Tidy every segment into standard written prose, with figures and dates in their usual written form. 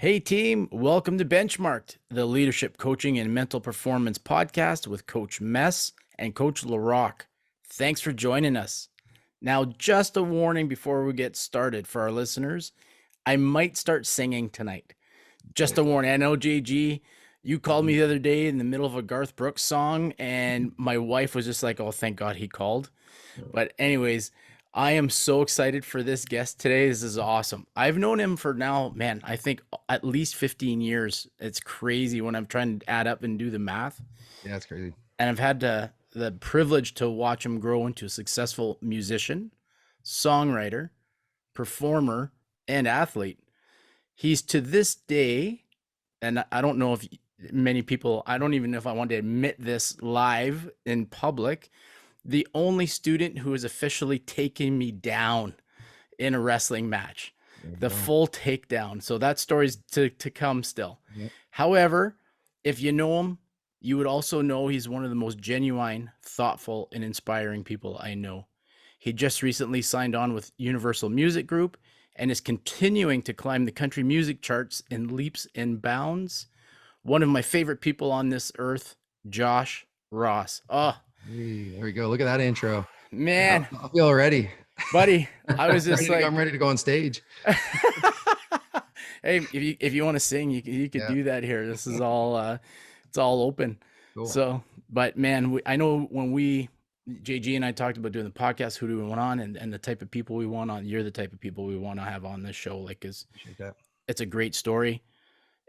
Hey team, welcome to Benchmarked, the leadership coaching and mental performance podcast with Coach Mess and Coach LaRock. Thanks for joining us. Now, just a warning before we get started for our listeners, I might start singing tonight. Just a warning. I know, JG, you called me the other day in the middle of a Garth Brooks song, and my wife was just like, oh, thank God he called. But anyways, I am so excited for this guest today. This is awesome. I've known him for now, man, I think at least 15 years. It's crazy when I'm trying to add up and do the math. Yeah, it's crazy. And I've had the privilege to watch him grow into a successful musician, songwriter, performer, and athlete. He's to this day, and I don't know if many people, I don't even know if I want to admit this live in public, the only student who has officially taken me down in a wrestling match, the full takedown. So that story's to come still. Yep. However, if you know him, you would also know he's one of the most genuine, thoughtful, and inspiring people I know. He just recently signed on with Universal Music Group and is continuing to climb the country music charts in leaps and bounds. One of my favorite people on this earth, Josh Ross. Oh, Hey, there we go. Look at that intro. man, I feel ready. buddy, I was just like, I'm ready to go on stage. hey, if you want to sing, you could do that here. This is all it's all open. Cool. So, but man, I know when JG and I talked about doing the podcast, who do we want on, and the type of people we want on. You're the type of people we want to have on this show. Like, it's a great story,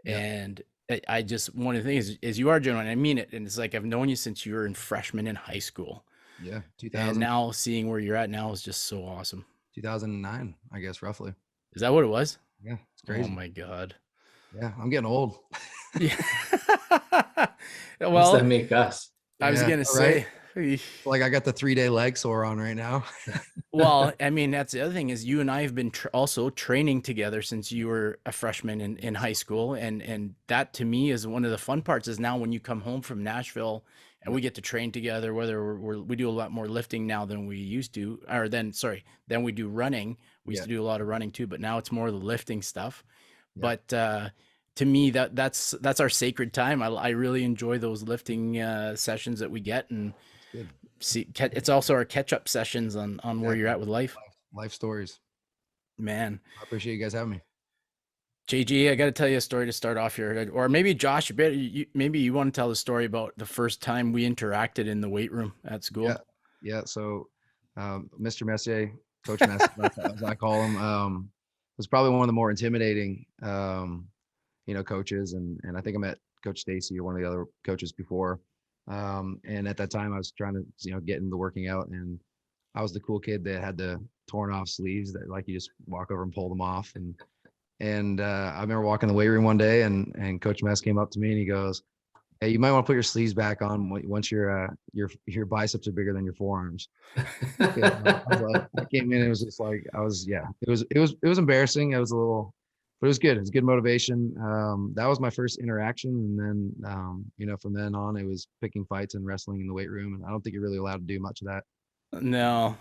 and I just, one of the things is you are genuine. I mean it, and it's like I've known you since you were in freshman in high school. Yeah, 2000. And now seeing where you're at now is just so awesome. 2009, I guess, roughly. Is that what it was? Yeah, it's crazy. Oh my God. Yeah, I'm getting old. Yeah. Well, Well, does that make us? I was gonna say, like I got the 3-day leg sore on right now. well, I mean, that's the other thing is you and I have been also training together since you were a freshman in high school. And that to me is one of the fun parts is now when you come home from Nashville and we get to train together, whether we do a lot more lifting now than we used to, or then we do running. We used to do a lot of running too, but now it's more the lifting stuff. But to me, that's our sacred time. I really enjoy those lifting sessions that we get, and it's also our catch-up sessions on where you're at with life Stories. Man, I appreciate you guys having me. JG, I got to tell you a story to start off here, or maybe Josh, maybe you want to tell the story about the first time we interacted in the weight room at school. Yeah. So Mr. Messier, Coach Messier, as I call him, was probably one of the more intimidating coaches, and I think I met Coach Stacy or one of the other coaches before. And at that time I was trying to, get into working out, and I was the cool kid that had the torn off sleeves that like you just walk over and pull them off. And I remember walking in the weight room one day, and Coach Mess came up to me and he goes, "Hey, you might want to put your sleeves back on once your biceps are bigger than your forearms." I came in and it was just like, it was embarrassing. It was a little, but it was good. It was good motivation. That was my first interaction. And then, from then on, it was picking fights and wrestling in the weight room. And I don't think you're really allowed to do much of that. No.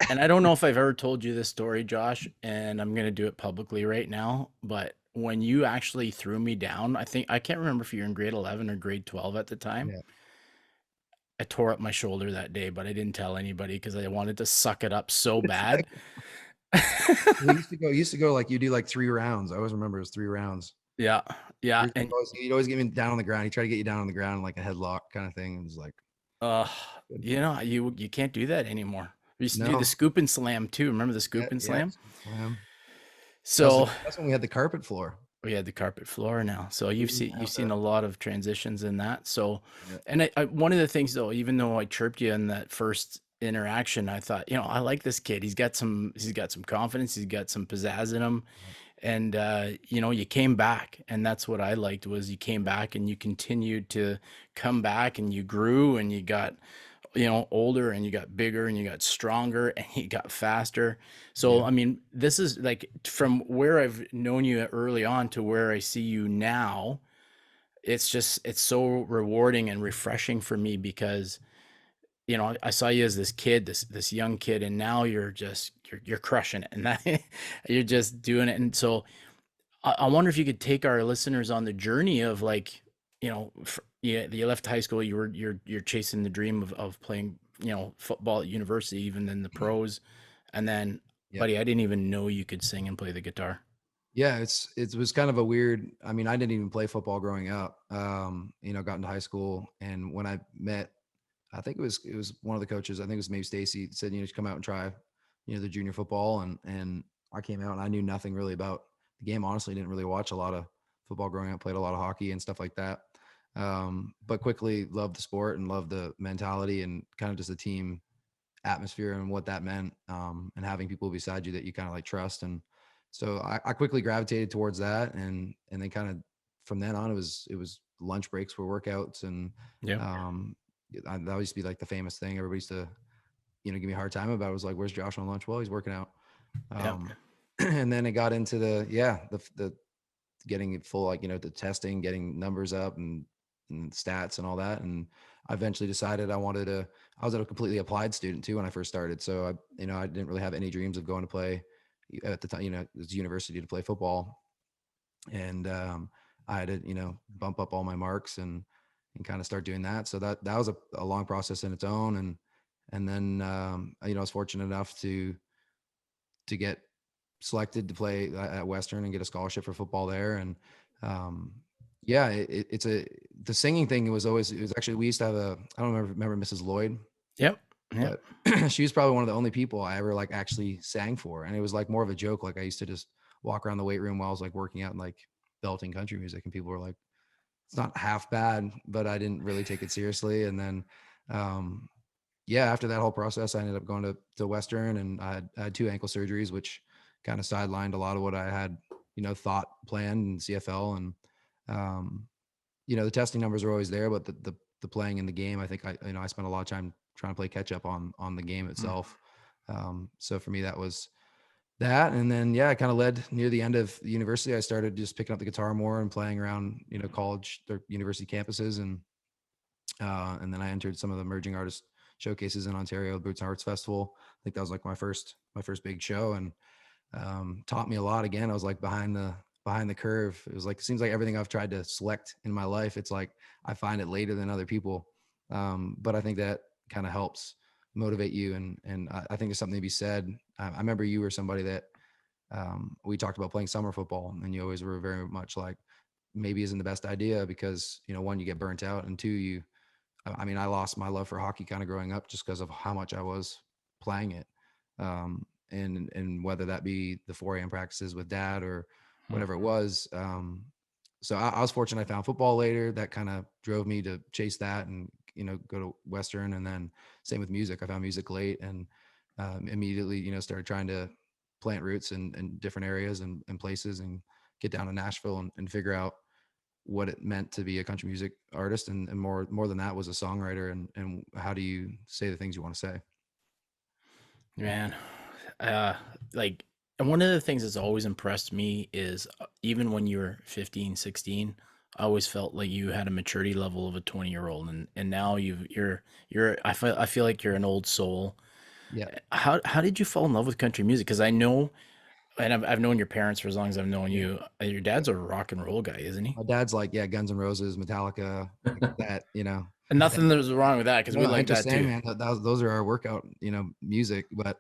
I don't know if I've ever told you this story, Josh, and I'm going to do it publicly right now. But when you actually threw me down, I can't remember if you were in grade 11 or grade 12 at the time. Yeah. I tore up my shoulder that day, but I didn't tell anybody because I wanted to suck it up so bad. We used to go like you do like 3 rounds. I always remember it was 3 rounds. Yeah. And he'd always get me down on the ground. He tried to get you down on the ground like a headlock kind of thing. It was like, you can't do that anymore. We used to do the scoop and slam too. Remember the scoop and slam? So that's when we had the carpet floor. We had the carpet floor now. So you've seen a lot of transitions in that. So, and I one of the things though, even though I chirped you in that first interaction, I thought, I like this kid. He's got some confidence. He's got some pizzazz in him. And, you came back, and that's what I liked was you came back and you continued to come back and you grew and you got, older and you got bigger and you got stronger and you got faster. So, I mean, this is like from where I've known you early on to where I see you now, it's so rewarding and refreshing for me because, I saw you as this kid, this young kid, and now you're you're crushing it, and that you're just doing it. And so I wonder if you could take our listeners on the journey of like, you left high school, you're chasing the dream of playing, football at university, even in the pros, and then, Yeah. buddy, I didn't even know you could sing and play the guitar. Yeah, it was kind of a weird. I mean, I didn't even play football growing up. Got into high school, and when I met, I think it was one of the coaches. I think it was maybe Stacy said, you know, just come out and try, the junior football, and I came out and I knew nothing really about the game. Honestly, didn't really watch a lot of football growing up. Played a lot of hockey and stuff like that, but quickly loved the sport and loved the mentality and kind of just the team atmosphere and what that meant, and having people beside you that you kind of like trust. And so I quickly gravitated towards that, and then kind of from then on it was lunch breaks for workouts. And Yeah. um that used to be like the famous thing everybody used to give me a hard time about. It was like, where's Josh on lunch? Well, he's working out. Yeah. And then it got into the getting it full, like, the testing, getting numbers up, and stats and all that. And I eventually decided I was a completely applied student too when I first started. So I didn't really have any dreams of going to play at the time, it was university to play football. And I had to, bump up all my marks and kind of start doing that. So that was a long process in its own. And then, I was fortunate enough to get selected to play at Western and get a scholarship for football there. And yeah, it's the singing thing. It was actually, we used to have I don't remember Mrs. Lloyd, Yep. Yep. but she was probably one of the only people I ever like actually sang for. And it was like more of a joke. Like I used to just walk around the weight room while I was like working out and like belting country music, and people were like, it's not half bad, but I didn't really take it seriously. And then, yeah, after that whole process, I ended up going to Western, and I had 2 ankle surgeries, which kind of sidelined a lot of what I had, thought planned in CFL. And, the testing numbers are always there, but the playing in the game, I think I spent a lot of time trying to play catch up on the game itself. So for me, that was that. And then, yeah, it kind of led near the end of the university. I started just picking up the guitar more and playing around, college or university campuses. And then I entered some of the emerging artist showcases in Ontario, Boots and Arts Festival. I think that was like my first big show, and taught me a lot. Again, I was like behind the curve. It was like, it seems like everything I've tried to select in my life, it's like I find it later than other people. But I think that kind of helps motivate you. And I think there's something to be said. I remember you were somebody that we talked about playing summer football, and you always were very much like, maybe isn't the best idea because, one, you get burnt out, and two, I mean, I lost my love for hockey kind of growing up just because of how much I was playing it. And whether that be the 4 a.m. practices with dad or whatever it was. So I was fortunate. I found football later that kind of drove me to chase that and, go to Western. And then same with music. I found music late, and immediately, started trying to plant roots in different areas and places, and get down to Nashville and figure out what it meant to be a country music artist. And more than that was a songwriter, and how do you say the things you want to say? Man, uh, like, and one of the things that's always impressed me is even when you were 15, 16, I always felt like you had a maturity level of a 20-year-old, and now I feel like you're an old soul. Yeah. How did you fall in love with country music? Because I know, and I've known your parents for as long as I've known Yeah. you. Your dad's a rock and roll guy, isn't he? My dad's like, yeah, Guns N' Roses, Metallica, like that, And and nothing there's wrong with that because we no, I'm like just that saying, too. man, those are our workout, music. But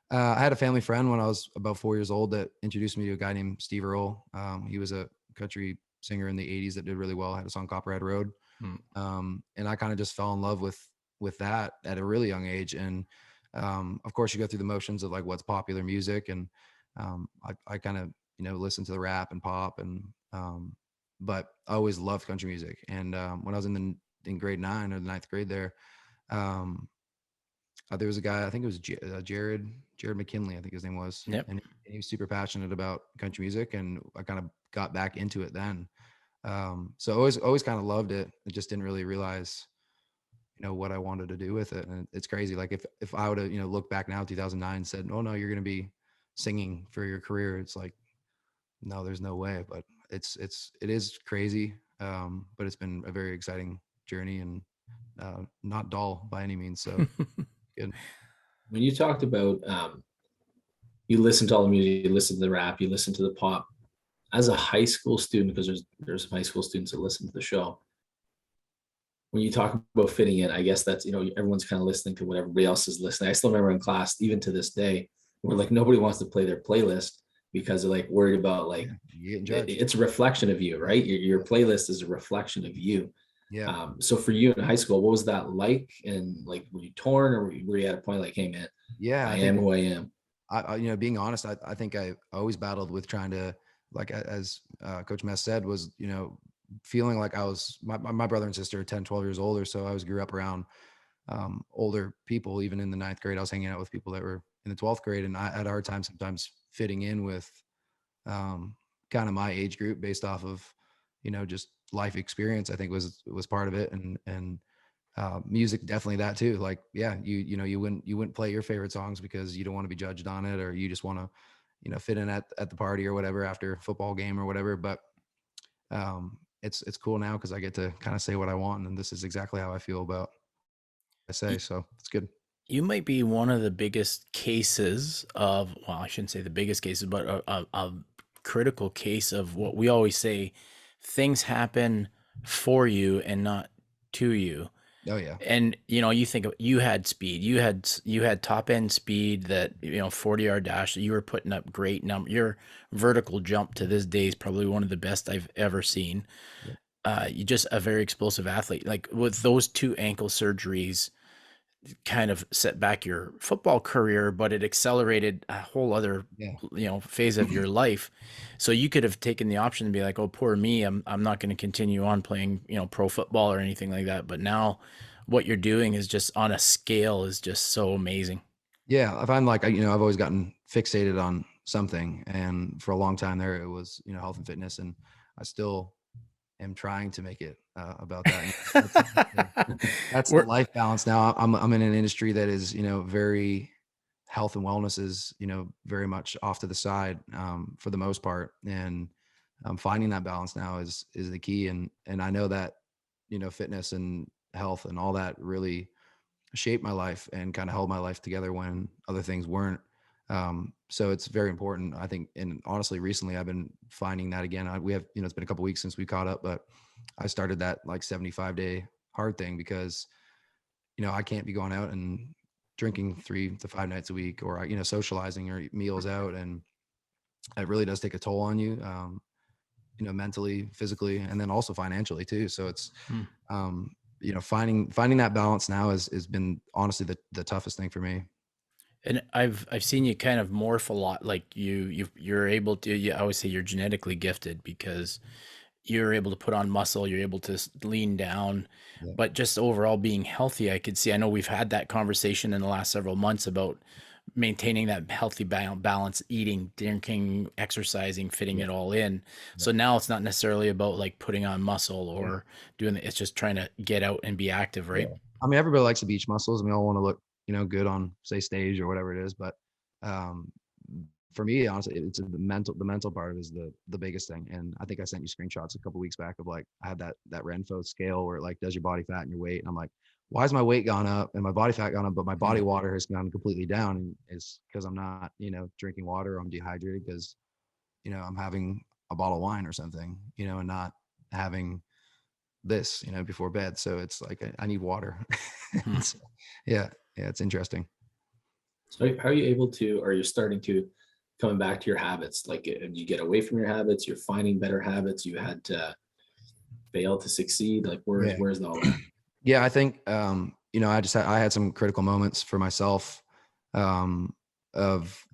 I had a family friend when I was about 4 years old that introduced me to a guy named Steve Earle. He was a country singer in the '80s that did really well. Had a song Copperhead Road. Hmm. And I kind of just fell in love with that at a really young age. And of course, you go through the motions of like what's popular music, and I kind of listen to the rap and pop, and but I always loved country music. And when I was in grade 9 or the ninth grade there, um, there was a guy, I think it was Jared McKinley, I think his name was, Yep. and he was super passionate about country music, and I kind of got back into it then. So always kind of loved it. I just didn't really realize, what I wanted to do with it. And it's crazy. Like if I would have, looked back now, 2009, said, oh no, you're going to be singing for your career. It's like, no, there's no way. But it is crazy. But it's been a very exciting journey, and not dull by any means. So good. When you talked about you listen to all the music, you listen to the rap, you listen to the pop. As a high school student, because there's some high school students that listen to the show. When you talk about fitting in, I guess that's, everyone's kind of listening to what everybody else is listening. I still remember in class, even to this day, where like nobody wants to play their playlist because they're like worried about like you getting judged. it's a reflection of you, right? Your playlist is a reflection of you. Yeah. So for you in high school, what was that like? And like, were you torn, or were you at a point like, hey man, Yeah. I I think am who I am? being honest, I think I always battled with trying to, like, as Coach Mess said, was, feeling like I was, my brother and sister are 10, 12 years older. So I grew up around older people. Even in the ninth grade, I was hanging out with people that were in the 12th grade. And I had a hard time sometimes fitting in with kind of my age group based off of, just life experience, I think was part of it. And music, definitely that too. Like, yeah, you wouldn't play your favorite songs because you don't want to be judged on it, or you just want to, fit in at the party or whatever after a football game or whatever. But it's cool now because I get to kind of say what I want, and this is exactly how I feel about what I say. Y- So it's good. You might be one of the biggest cases of, well, I shouldn't say the biggest cases, but a critical case of what we always say: things happen for you and not to you. Oh yeah. And you think you had speed, you had top end speed that 40-yard dash. You were putting up great number. Your vertical jump to this day is probably one of the best I've ever seen. Yeah. You just a very explosive athlete. Like with those two ankle surgeries, kind of set back your football career, but it accelerated a whole other Yeah. phase of your life. So you could have taken the option to be like, oh, poor me, I'm not going to continue on playing pro football or anything like that. But now what you're doing is just on a scale is just so amazing. Yeah. I find, like, I've always gotten fixated on something, and for a long time there, it was, health and fitness, and I still am trying to make it about that. And that's the We're life balance now. I'm in an industry that is, very health and wellness is, very much off to the side for the most part. And finding that balance now is the key. And I know that, fitness and health and all that really shaped my life and kind of held my life together when other things weren't. So it's very important, I think. And honestly, recently I've been finding that again. We have, it's been a couple weeks since we caught up, but I started that like 75-day hard thing because, I can't be going out and drinking 3 to 5 nights a week, or, socializing or meals out. And it really does take a toll on you, mentally, physically, and then also financially too. So it's, Hmm. finding that balance now has been honestly the toughest thing for me. And I've seen you kind of morph a lot. Like you're able to. I always say you're genetically gifted because you're able to put on muscle, you're able to lean down, Yeah. but just overall being healthy, I could see. I know we've had that conversation in the last several months about maintaining that healthy balance, eating, drinking, exercising, fitting Yeah. it all in. Yeah. So now it's not necessarily about like putting on muscle Yeah. or it's just trying to get out and be active, right? Yeah. I mean, everybody likes the beach muscles, and we all want to look, good on, say, stage or whatever it is. But um, for me, honestly, it's the mental part of it is the biggest thing. And I think I sent you screenshots a couple weeks back of, like, I had that Renfo scale where it, like, does your body fat and your weight. And I'm like, why is my weight gone up and my body fat gone up, but my body water has gone completely down? And it's because I'm not, drinking water, or I'm dehydrated because, I'm having a bottle of wine or something, and not having this, before bed. So it's like I need water. Hmm. So, yeah, it's interesting. So how are you able to, or you're starting to coming back to your habits? Like, you get away from your habits, you're finding better habits, you had to fail to succeed. Like, Yeah. where's all that? Yeah, I think I had some critical moments for myself of,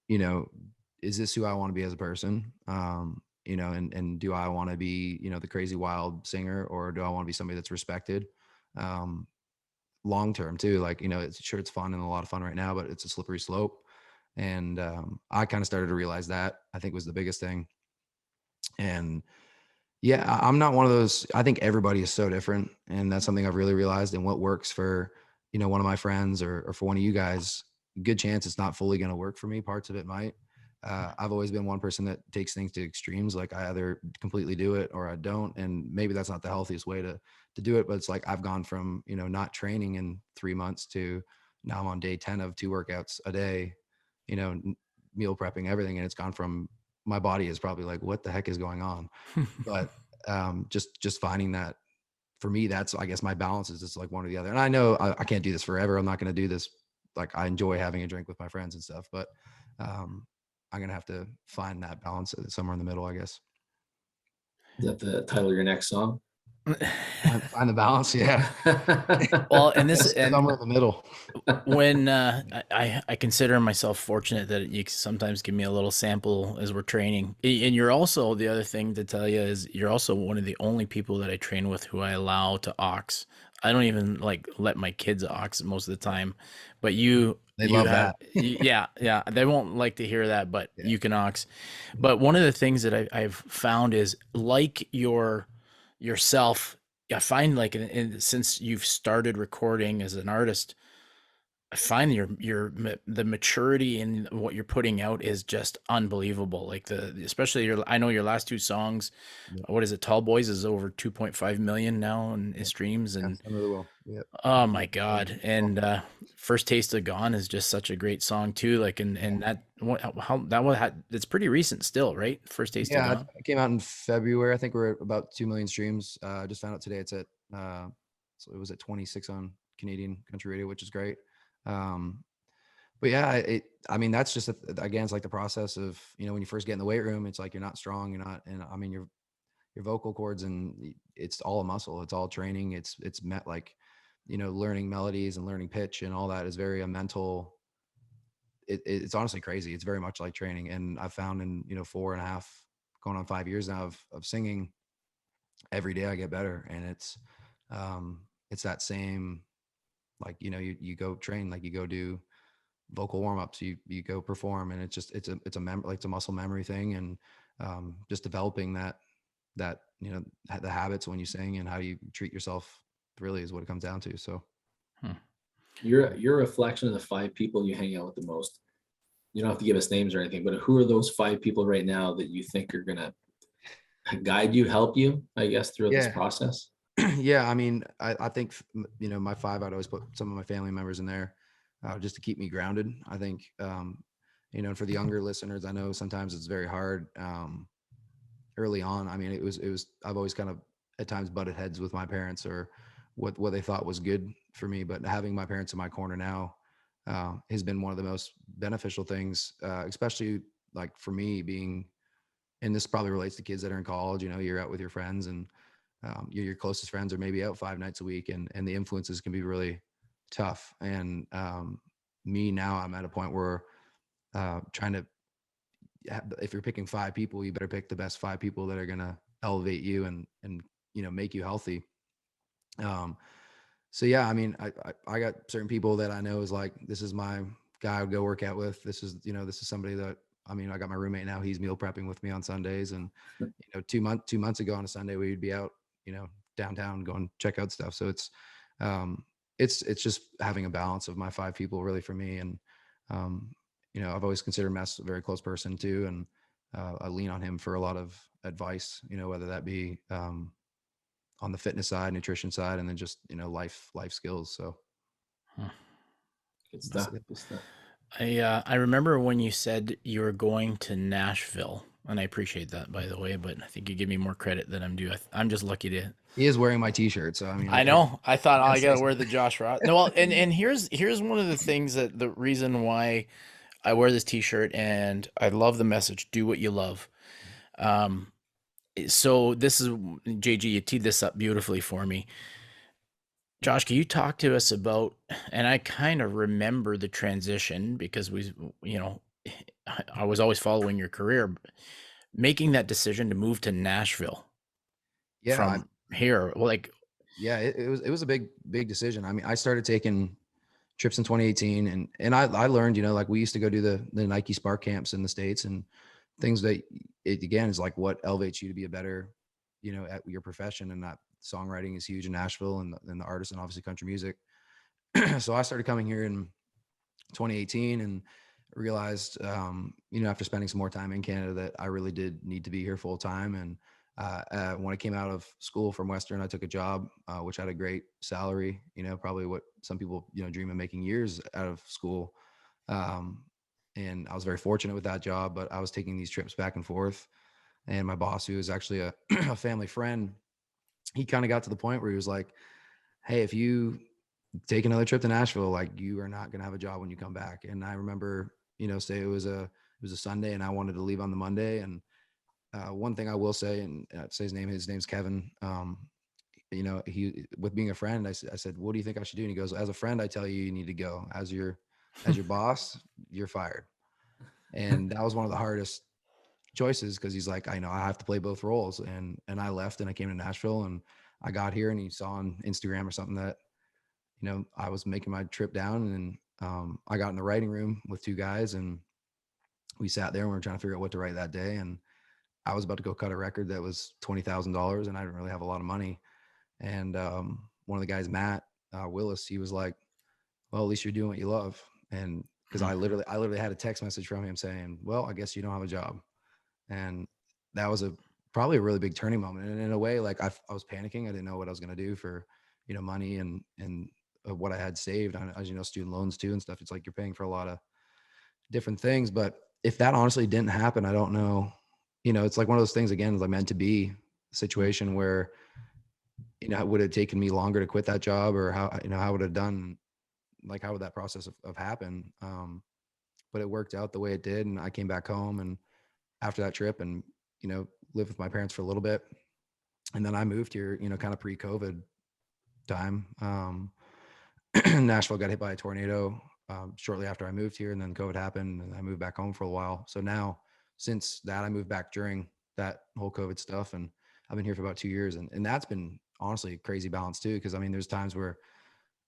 you know, is this who I want to be as a person? And do I want to be, the crazy wild singer, or do I want to be somebody that's respected? Um, long term too. Like, it's fun and a lot of fun right now, but it's a slippery slope. And I kind of started to realize that, I think, was the biggest thing. And yeah, I'm not one of those. I think everybody is so different, and that's something I've really realized. And what works for, one of my friends, or for one of you guys, good chance it's not fully going to work for me. Parts of it might. I've always been one person that takes things to extremes. Like, I either completely do it or I don't, and maybe that's not the healthiest way to do it. But it's like I've gone from, not training in 3 months to now I'm on day 10 of 2 workouts a day. You know, meal prepping, everything. And it's gone from, my body is probably like, what the heck is going on? But just finding that, for me, that's, I guess my balance is just like one or the other. And I know I can't do this forever. I'm not going to do this. Like, I enjoy having a drink with my friends and stuff, but I'm going to have to find that balance somewhere in the middle, I guess. Is that the title of your next song? Find the balance. Yeah. Well, and this, Somewhere in the middle. when I consider myself fortunate that you sometimes give me a little sample as we're training. And you're also, the other thing to tell you is you're also one of the only people that I train with who I allow to aux. I don't even like let my kids aux most of the time, but They love that. Yeah, they won't like to hear that, but Yeah. you can aux. But one of the things that I've found is, like yourself, I find, like, since you've started recording as an artist, I find the maturity in what you're putting out is just unbelievable. Like, especially I know your last two songs, Yeah. what is it? Tall Boys is over 2.5 million now in streams, and Done really well. Yeah. oh my God. And First Taste of Gone is just such a great song too. Like, and that, how that was, it's pretty recent still, right? First Taste of Yeah, Gone. it came out in February. I think we're at about 2 million streams. I just found out today it's at, so it was at 26 on Canadian country radio, which is great. But yeah, I mean, that's just, again, it's like the process of, when you first get in the weight room, it's like, you're not strong, you're not, and I mean, your vocal cords, and it's all a muscle, it's all training. It's met like, learning melodies and learning pitch and all that is very a mental, it's honestly crazy. It's very much like training. And I found in, 4.5, going on 5 years now of singing, every day I get better. And it's that same, like, you go train, like you go do vocal warm-ups, you go perform, and it's a muscle memory thing. And just developing that, the habits when you sing and how you treat yourself really is what it comes down to. So You're a reflection of the 5 people you hang out with the most. You don't have to give us names or anything, but who are those 5 people right now that you think are gonna guide you, help you, I guess, throughout this Yeah. process? Yeah, I mean, I think, my 5, I'd always put some of my family members in there, just to keep me grounded. I think, and for the younger listeners, I know sometimes it's very hard, early on. I mean, I've always kind of at times butted heads with my parents, or what they thought was good for me. But having my parents in my corner now, has been one of the most beneficial things, especially like for me being, and this probably relates to kids that are in college. You're out with your friends, and your closest friends are maybe out 5 nights a week, and the influences can be really tough. And me now, I'm at a point where, trying to, if you're picking 5 people, you better pick the best 5 people that are going to elevate you and make you healthy. So yeah, I mean, I got certain people that I know is like, this is my guy I would go work out with. This is somebody that, I mean, I got my roommate now, he's meal prepping with me on Sundays. And 2 months ago on a Sunday, we'd be out, downtown going check out stuff. So it's just having a balance of my 5 people really for me. And I've always considered Mess a very close person too, and I lean on him for a lot of advice, whether that be on the fitness side, nutrition side, and then just life skills. So Good stuff. Good stuff. I remember when you said you were going to Nashville, and I appreciate that, by the way, but I think you give me more credit than I'm due. I'm just lucky to. He is wearing my T-shirt, so I mean, I know. I thought, I gotta wear the Josh Ross. No, well, and here's one of the things, that the reason why I wear this T-shirt, and I love the message: "Do what you love." So this is, JG, you teed this up beautifully for me. Josh, can you talk to us about, and I kind of remember the transition because I was always following your career, making that decision to move to Nashville from here. Well, like, yeah, it was a big decision. I mean, I started taking trips in 2018, and I learned, like we used to go do the Nike Spark camps in the States, and things that, it again is like what elevates you to be a better, at your profession. And that songwriting is huge in Nashville, and the artists, and obviously country music. So I started coming here in 2018, and realized, after spending some more time in Canada, that I really did need to be here full time. And when I came out of school from Western, I took a job, which had a great salary, probably what some people, dream of making years out of school. and I was very fortunate with that job, but I was taking these trips back and forth. And my boss, who was actually a, a family friend, he kind of got to the point where he was like, hey, if you take another trip to Nashville, like you are not going to have a job when you come back. And I remember, say it was a Sunday and I wanted to leave on the Monday. And one thing I will say, and say his name's Kevin. He, with being a friend, I said, what do you think I should do? And he goes, as a friend, I tell you, you need to go. As your boss, you're fired. And that was one of the hardest choices, because he's like, I know I have to play both roles. And I left and I came to Nashville, and I got here, and he saw on Instagram or something that, I was making my trip down, and I got in the writing room with two guys, and we sat there and we were trying to figure out what to write that day. And I was about to go cut a record that was $20,000, and I didn't really have a lot of money. And one of the guys, Matt Willis, he was like, well, at least you're doing what you love. And because I literally had a text message from him saying, well, I guess you don't have a job. And that was probably a really big turning moment. And in a way, like I was panicking. I didn't know what I was going to do for, money and what I had saved. As student loans too and stuff. It's like you're paying for a lot of different things. But if that honestly didn't happen, I don't know. It's like one of those things, again, like meant to be situation where, would it have taken me longer to quit that job, or how would it have done, like, how would that process have happened? But it worked out the way it did. And I came back home, and after that trip, and, lived with my parents for a little bit. And then I moved here, kind of pre-COVID time. Nashville got hit by a tornado shortly after I moved here, and then COVID happened, and I moved back home for a while. So now, since that, I moved back during that whole COVID stuff, and I've been here for about 2 years, and that's been honestly a crazy balance too. Because I mean, there's times where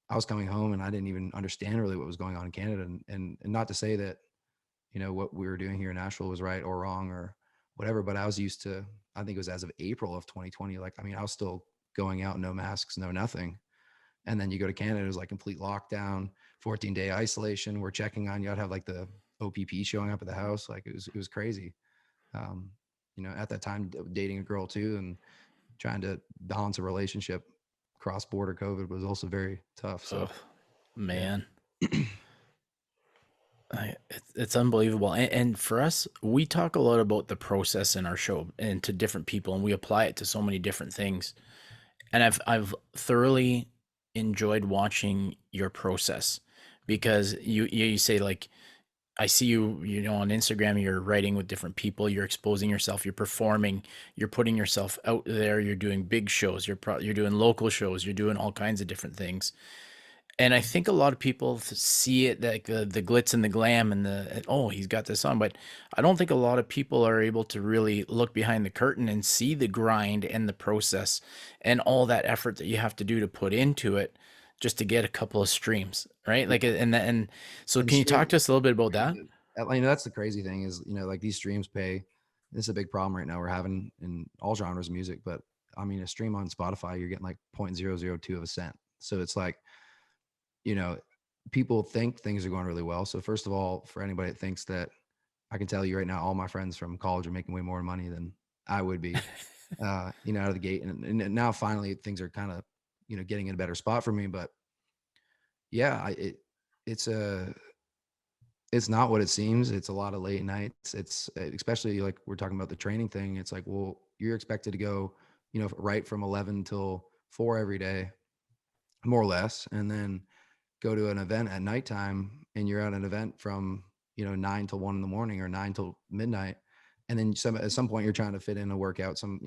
I was coming home and I didn't even understand really what was going on in Canada, and not to say that what we were doing here in Nashville was right or wrong or whatever, but I was used to, I think it was as of April of 2020, like, I mean, I was still going out, no masks, no nothing. And then you go to Canada, it was like complete lockdown, 14-day isolation. We're checking on you. I'd have like the OPP showing up at the house. Like it was crazy. At that time, dating a girl too, and trying to balance a relationship cross border COVID was also very tough. So, man, it's unbelievable. And for us, we talk a lot about the process in our show and to different people, and we apply it to so many different things. And I've thoroughly enjoyed watching your process, because you say, like, I see you, on Instagram, you're writing with different people, you're exposing yourself, you're performing, you're putting yourself out there, you're doing big shows, you're doing local shows, you're doing all kinds of different things. And I think a lot of people see it, like the glitz and the glam and oh, he's got this on. But I don't think a lot of people are able to really look behind the curtain and see the grind and the process and all that effort that you have to do to put into it just to get a couple of streams, right? Like, and so can you talk to us a little bit about that? That's the crazy thing is, like these streams pay. This is a big problem right now we're having in all genres of music. But I mean, a stream on Spotify, you're getting like 0.002 of a cent. So it's like, people think things are going really well. So first of all, for anybody that thinks that, I can tell you right now, all my friends from college are making way more money than I would be, out of the gate. And now finally things are kind of, getting in a better spot for me. But yeah, it's not what it seems. It's a lot of late nights. It's especially like we're talking about the training thing. It's like, well, you're expected to go, right from 11 till 4 every day, more or less. And then go to an event at nighttime, and you're at an event from 9 till 1 in the morning or 9 till midnight, and then at some point you're trying to fit in a workout, and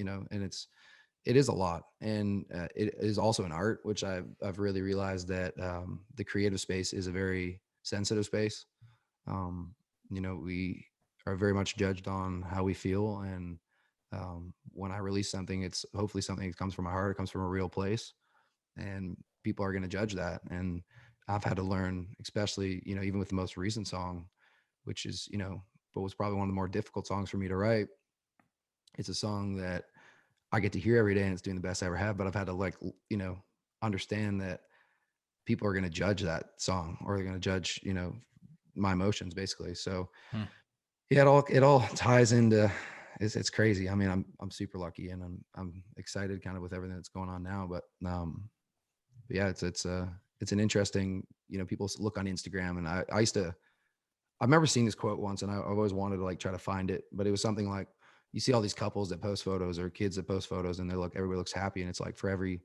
it is a lot. And it is also an art, which I've really realized that the creative space is a very sensitive space. We are very much judged on how we feel, and when I release something, it's hopefully something that comes from my heart, it comes from a real place, and people are going to judge that. And I've had to learn, especially, even with the most recent song, which is, but was probably one of the more difficult songs for me to write. It's a song that I get to hear every day, and it's doing the best I ever have. But I've had to understand that people are going to judge that song, or they're going to judge, my emotions basically. So yeah, it all ties into, it's crazy. I mean, I'm super lucky, and I'm excited kind of with everything that's going on now. But yeah, it's an interesting, people look on Instagram, and I used to I remember seeing this quote once, and I've always wanted to like try to find it, but it was something like, you see all these couples that post photos or kids that post photos, and everybody looks happy, and it's like for every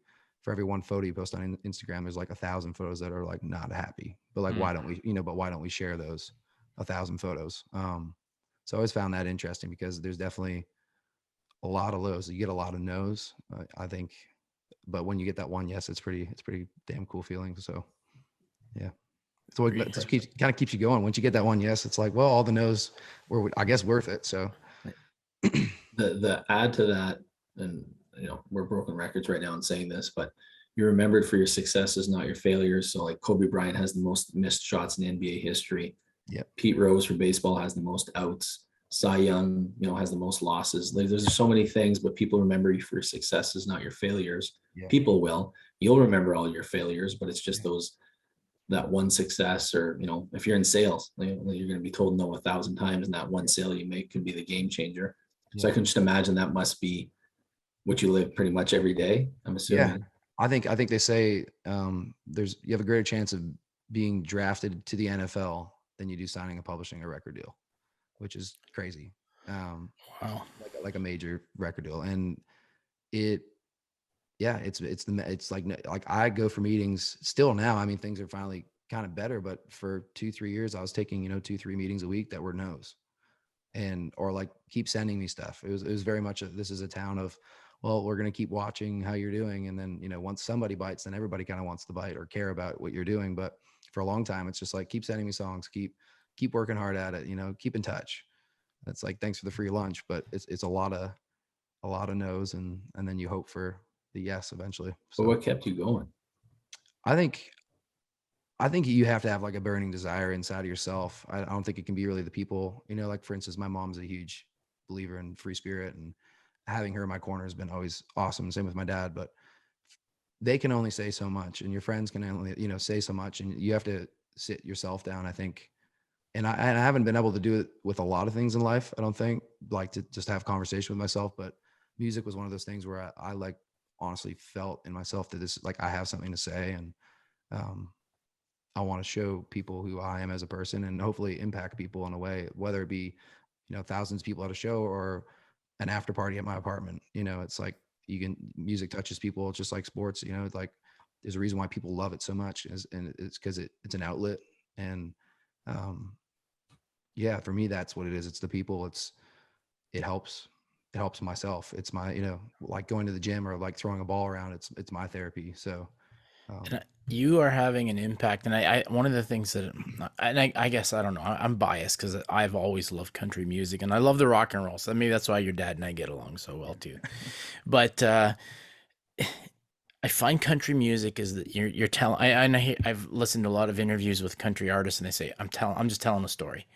one photo you post on Instagram, there's like 1,000 photos that are like not happy. But like, why don't we, but why don't we share those 1,000 photos? So I always found that interesting because there's definitely a lot of lows. You get a lot of no's, I think, but when you get that one yes, it's pretty damn cool feeling. So yeah. So it just kind of keeps you going. Once you get that one yes, it's like, well, all the no's were, I guess, worth it. So the add to that, and we're broken records right now in saying this, but you're remembered for your successes, not your failures. So like Kobe Bryant has the most missed shots in NBA history. Yeah. Pete Rose for baseball has the most outs. Cy Young, has the most losses. Like, there's so many things, but people remember you for your successes, not your failures. Yeah. People will. You'll remember all your failures, but it's just that one success, or if you're in sales, you're going to be told no 1,000 times, and that one sale you make could be the game changer. Yeah. So I can just imagine that must be what you live pretty much every day, I'm assuming. Yeah. I think they say you have a greater chance of being drafted to the NFL than you do signing and publishing a record deal, which is crazy. Wow. Like a major record deal. And it's like I go for meetings still now. I mean, things are finally kind of better, but for 2-3 years, I was taking, 2-3 meetings a week that were no's, or like keep sending me stuff. It was very much this is a town of, well, we're going to keep watching how you're doing. And then, once somebody bites, then everybody kind of wants to bite or care about what you're doing. But for a long time, it's just like, keep sending me songs, keep working hard at it, keep in touch. That's like, thanks for the free lunch, but it's a lot of no's, and then you hope for the yes eventually. So But what kept you going? I think you have to have like a burning desire inside of yourself. I don't think it can be really the people, like for instance, my mom's a huge believer in free spirit, and having her in my corner has been always awesome. Same with my dad, but they can only say so much, and your friends can only, say so much, and you have to sit yourself down, I think. And I haven't been able to do it with a lot of things in life. I don't think, like, to just have conversation with myself, but music was one of those things where I like honestly felt in myself that this, like, I have something to say, and I want to show people who I am as a person, and hopefully impact people in a way, whether it be, thousands of people at a show or an after party at my apartment. It's like, music touches people. It's just like sports, it's like, there's a reason why people love it so much, and it's because it's an outlet. And yeah, for me, that's what it is. It's the people. It helps myself. It's my, like going to the gym or like throwing a ball around. It's my therapy. So And you are having an impact. And I one of the things that, and I guess, I don't know, I'm biased because I've always loved country music, and I love the rock and roll. So maybe that's why your dad and I get along so well too. But I find country music is that you're telling. I've listened to a lot of interviews with country artists, and they say, I'm just telling a story.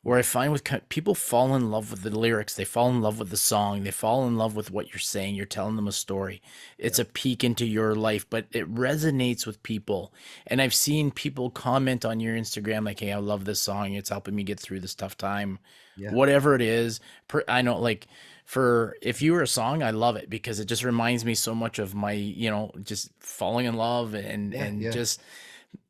Where I find with people fall in love with the lyrics, they fall in love with the song, they fall in love with what you're saying. You're telling them a story. It's a peek into your life, but it resonates with people. And I've seen people comment on your Instagram like, "Hey, I love this song. It's helping me get through this tough time." Yeah. Whatever it is, I know, like, if you were a song, I love it because it just reminds me so much of my, just falling in love, and just,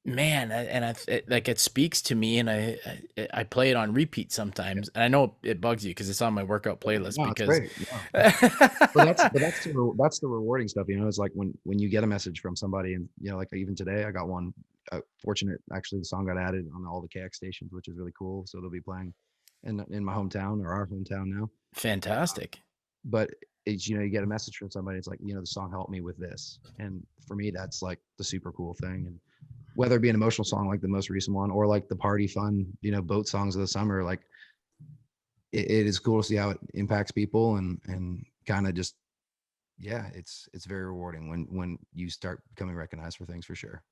man, it speaks to me, and I play it on repeat sometimes, and I know it bugs you because it's on my workout playlist. No, because it's great. Yeah. But that's the rewarding stuff. It's like when you get a message from somebody, and like even today I got one. Fortunate, actually, the song got added on all the KX stations, which is really cool. So they'll be playing in my hometown, or our hometown now. Fantastic. But it's, you get a message from somebody. It's like, the song helped me with this, and for me, that's like the super cool thing. And whether it be an emotional song like the most recent one, or like the party fun, boat songs of the summer, like it is cool to see how it impacts people, and kind of just, yeah, it's very rewarding when you start becoming recognized for things, for sure.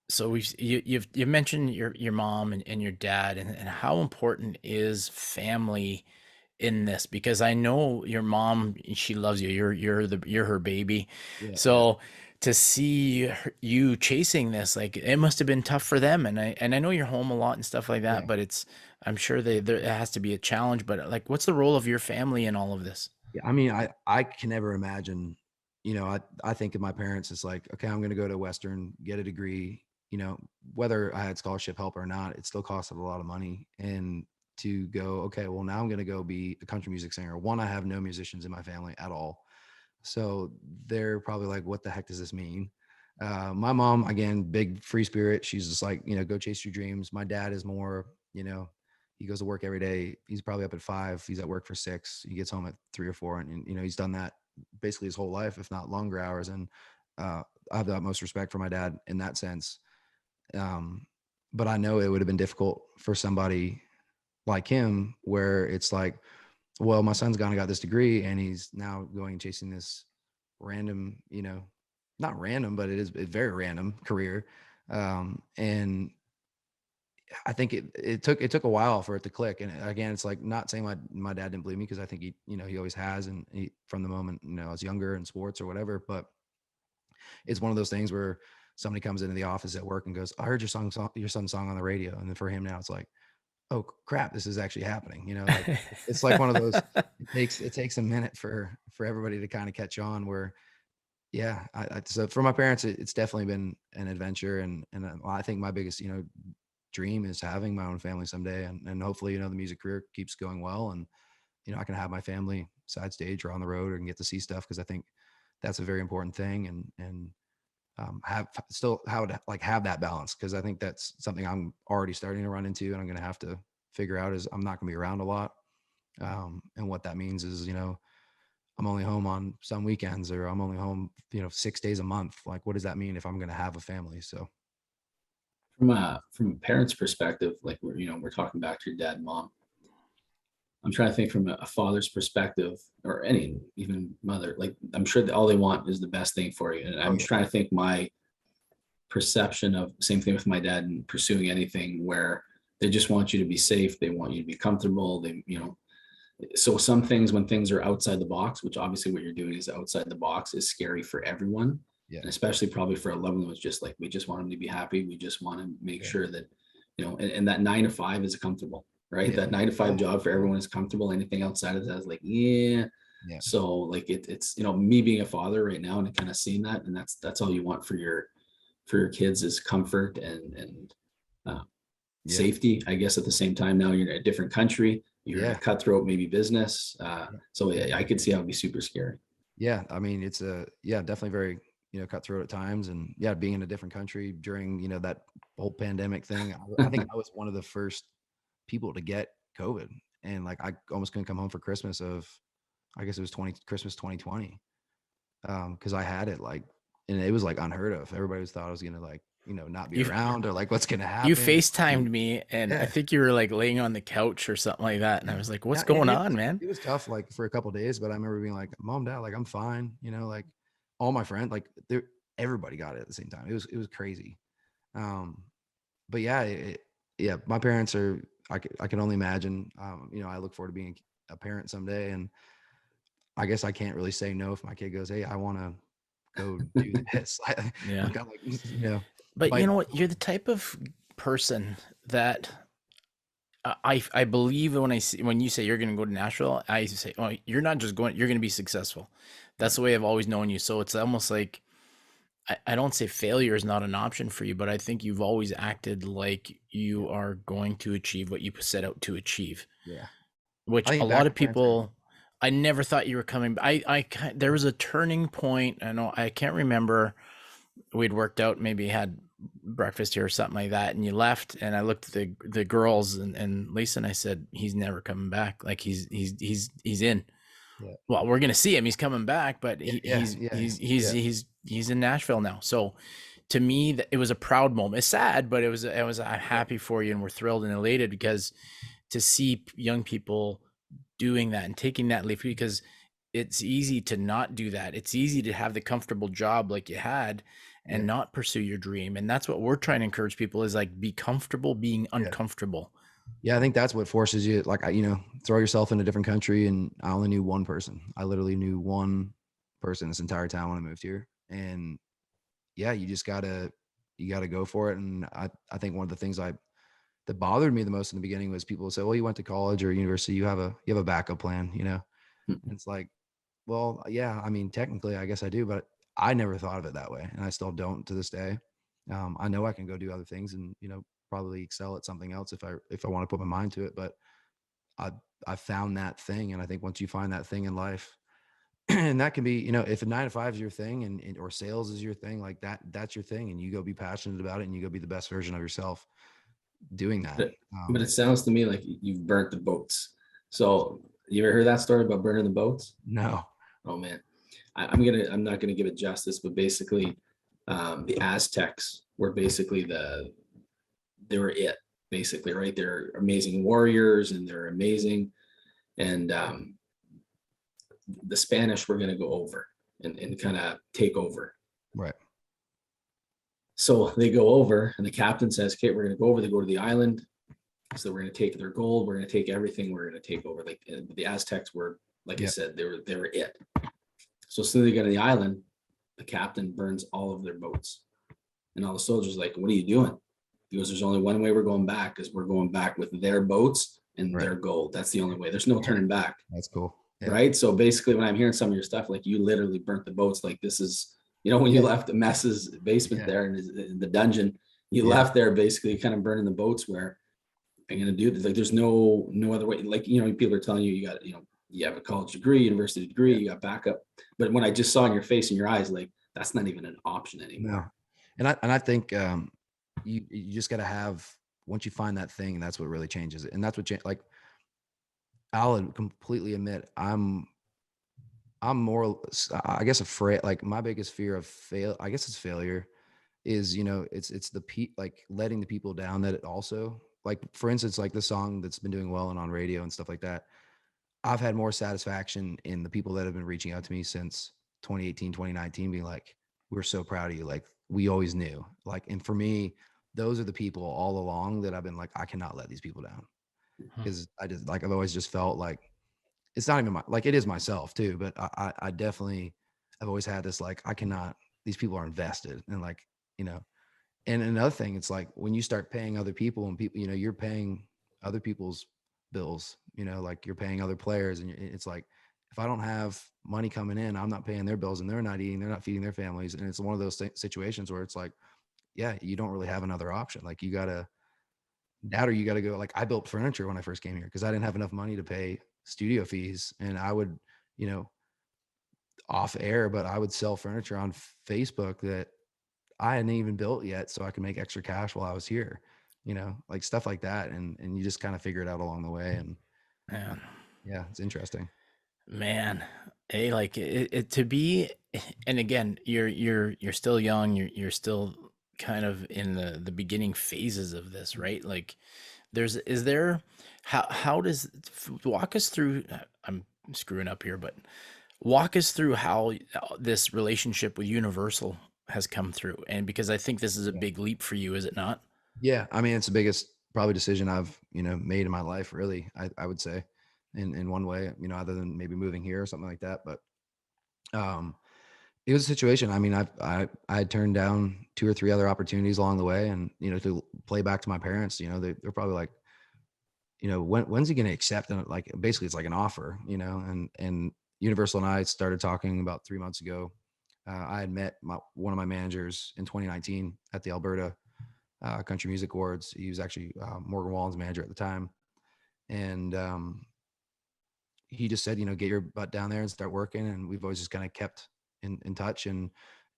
So you've mentioned your mom and your dad, and how important is family in this? Because I know your mom, she loves you. You're her baby. Yeah, so to see you chasing this, like, it must have been tough for them. And I know you're home a lot and stuff like that, but I'm sure it has to be a challenge. But like, what's the role of your family in all of this? Yeah, I mean, I can never imagine, I think of my parents as like, okay, I'm going to go to Western, get a degree, you know, whether I had scholarship help or not, it still costed a lot of money. And to go, okay, well, now I'm going to go be a country music singer. One, I have no musicians in my family at all. So they're probably like, what the heck does this mean? My mom, again, big free spirit. She's just like, you know, go chase your dreams. My dad is more, you know, he goes to work every day. He's probably up at 5. He's at work for 6. He gets home at 3 or 4. And you know, he's done that basically his whole life, if not longer hours. And I have the utmost respect for my dad in that sense. But I know it would have been difficult for somebody like him, where it's like, well, my son's gone and got this degree and he's now going and chasing this random, you know, not random, but it is a very random career. And I think it took a while for it to click. And again, it's like, not saying my dad didn't believe me, because I think he, you know, he always has. And from the moment, you know, I was younger in sports or whatever, but it's one of those things where somebody comes into the office at work and goes, I heard your son's song on the radio. And then for him now, it's like, oh crap, this is actually happening. You know, like it's like one of those, it takes a minute for everybody to kind of catch on, where, yeah. So for my parents, it's definitely been an adventure. And I think my biggest, you know, dream is having my own family someday. And hopefully, you know, the music career keeps going well. And, you know, I can have my family side stage or on the road, or can get to see stuff. Cause I think that's a very important thing. And have still how to like have that balance, because I think that's something I'm already starting to run into, and I'm going to have to figure out, is I'm not going to be around a lot. And what that means is, you know, I'm only home on some weekends, or I'm only home, you know, 6 days a month. Like, what does that mean if I'm going to have a family? So From a parent's perspective, like we're talking back to your dad and mom. I'm trying to think from a father's perspective, or any even mother. Like, I'm sure that all they want is the best thing for you. And I'm yeah. trying to think my perception of same thing with my dad and pursuing anything, where they just want you to be safe. They want you to be comfortable. They, you know, so some things, when things are outside the box, which obviously what you're doing is outside the box, is scary for everyone. Yeah. And especially probably for a loved one, was just like, we just want them to be happy. We just want to make sure that, you know, and that 9 to 5 is comfortable, right? Yeah. That 9 to 5 job for everyone is comfortable. Anything outside of that is like, yeah. So like it's, you know, me being a father right now and kind of seeing that, and that's all you want for your kids, is comfort and safety, I guess. At the same time, now you're in a different country, you're in a cutthroat, maybe business. So I could see how it'd be super scary. Yeah. I mean, it's definitely very, you know, cutthroat at times. And being in a different country during, you know, that whole pandemic thing, I think I was one of the first people to get COVID. And like, I almost couldn't come home for Christmas of, I guess it was Christmas 2020. Cause I had it, like, and it was like unheard of. Everybody thought I was going to, like, you know, not be You around, or like, what's going to you happen. FaceTimed me, and I think you were like laying on the couch or something like that. And I was like, what's And going on, man? it was tough, like, for a couple of days, but I remember being like, Mom, Dad, like, I'm fine. You know, like, all my friends, like, everybody got it at the same time. It was crazy. But my parents are, I can only imagine. You know, I look forward to being a parent someday, and I guess I can't really say no if my kid goes, hey, I want to go do this. Yeah. I'm kind of like, you know, But you know what? You're the type of person that I believe when you say you're going to go to Nashville, I say, oh, you're not just going, you're going to be successful. That's the way I've always known you. So it's almost like, I don't say failure is not an option for you, but I think you've always acted like you are going to achieve what you set out to achieve. Yeah. Which a lot of people, I never thought you were coming. There was a turning point. I know, I can't remember. We'd worked out, maybe had breakfast here or something like that, and you left, and I looked at the girls and Lisa, and I said, he's never coming back. Like, he's in. Yeah. Well, we're gonna see him. He's coming back, but he's in Nashville now. So to me, it was a proud moment. It's sad, but I'm happy for you, and we're thrilled and elated, because to see young people doing that and taking that leap, because it's easy to not do that. It's easy to have the comfortable job like you had and not pursue your dream. And that's what we're trying to encourage people, is like, be comfortable being uncomfortable. Yeah, I think that's what forces you, like, you know, throw yourself in a different country. And I only knew one person. I literally knew one person this entire time when I moved here. And you just gotta go for it. And I think one of the things that bothered me the most in the beginning was people would say, well, you went to college or university, you have a backup plan, you know? And it's like, well, yeah, I mean, technically I guess I do, but I never thought of it that way. And I still don't to this day. I know I can go do other things and, probably excel at something else if I want to put my mind to it. But I, I found that thing. And I think once you find that thing in life, and that can be, if a 9 to 5 is your thing or sales is your thing, like that's your thing. And you go be passionate about it and you go be the best version of yourself doing that. But it sounds to me like you've burnt the boats. So you ever heard that story about burning the boats? No. Oh man, I'm not gonna give it justice, but basically, the Aztecs were basically they were it basically, right? They're amazing warriors and they're amazing, and the Spanish were gonna go over and kind of take over. Right. So they go over, and the captain says, "Okay, we're gonna go over." They go to the island. So we're going to take their gold. We're going to take everything. We're going to take over. Like the Aztecs were, like I said, they were it. So as soon as they get to the island, the captain burns all of their boats, and all the soldiers like, "What are you doing?" He goes, "There's only one way we're going back, is we're going back with their boats and their gold. That's the only way. There's no turning back." That's cool. Yeah. Right. So basically, when I'm hearing some of your stuff, like you literally burnt the boats. Like this is, when you left the Mess's basement there in the dungeon, you left there basically kind of burning the boats where. I'm gonna do this. Like there's no other way. Like people are telling you got you have a college degree, university degree, you got backup. But when I just saw in your face and your eyes, like that's not even an option anymore. No. And I think you just got to have, once you find that thing, and that's what really changes it. And that's what like I'll completely admit I'm more, I guess, afraid. Like my biggest fear of I guess it's failure is, it's the like letting the people down that it also, like, for instance, like the song that's been doing well and on radio and stuff like that. I've had more satisfaction in the people that have been reaching out to me since 2018, 2019, being like, "We're so proud of you. Like we always knew." Like, and for me, those are the people all along that I've been like, I cannot let these people down. Because I just, like, I've always just felt like it's not even like, it is myself too, but I definitely have always had this, like, I cannot, these people are invested, and like, you know, and another thing, it's like when you start paying other people and people, you're paying other people's bills, like you're paying other players, and it's like, if I don't have money coming in, I'm not paying their bills, and they're not eating, they're not feeding their families. And it's one of those situations where it's like, yeah, you don't really have another option. Like you gotta, or you gotta go. Like I built furniture when I first came here because I didn't have enough money to pay studio fees, and I would, you know, off air, but I would sell furniture on Facebook that I hadn't even built yet, so I could make extra cash while I was here, like stuff like that. And you just kind of figure it out along the way. And yeah, it's interesting. Man, like it to be, and again, you're still young, you're still kind of in the beginning phases of this, right? Like is there, how does, walk us through, I'm screwing up here, but walk us through how this relationship with Universal has come through. And because I think this is a big leap for you, is it not? Yeah. I mean, it's the biggest probably decision I've, made in my life, really. I would say in one way, other than maybe moving here or something like that. But it was a situation. I mean, I had turned down 2 or 3 other opportunities along the way, and, to play back to my parents, they're probably like, when's he going to accept? And like, basically it's like an offer, and Universal and I started talking about 3 months ago. I had met one of my managers in 2019 at the Alberta Country Music Awards. He was actually Morgan Wallen's manager at the time. And he just said, get your butt down there and start working. And we've always just kind of kept in touch. And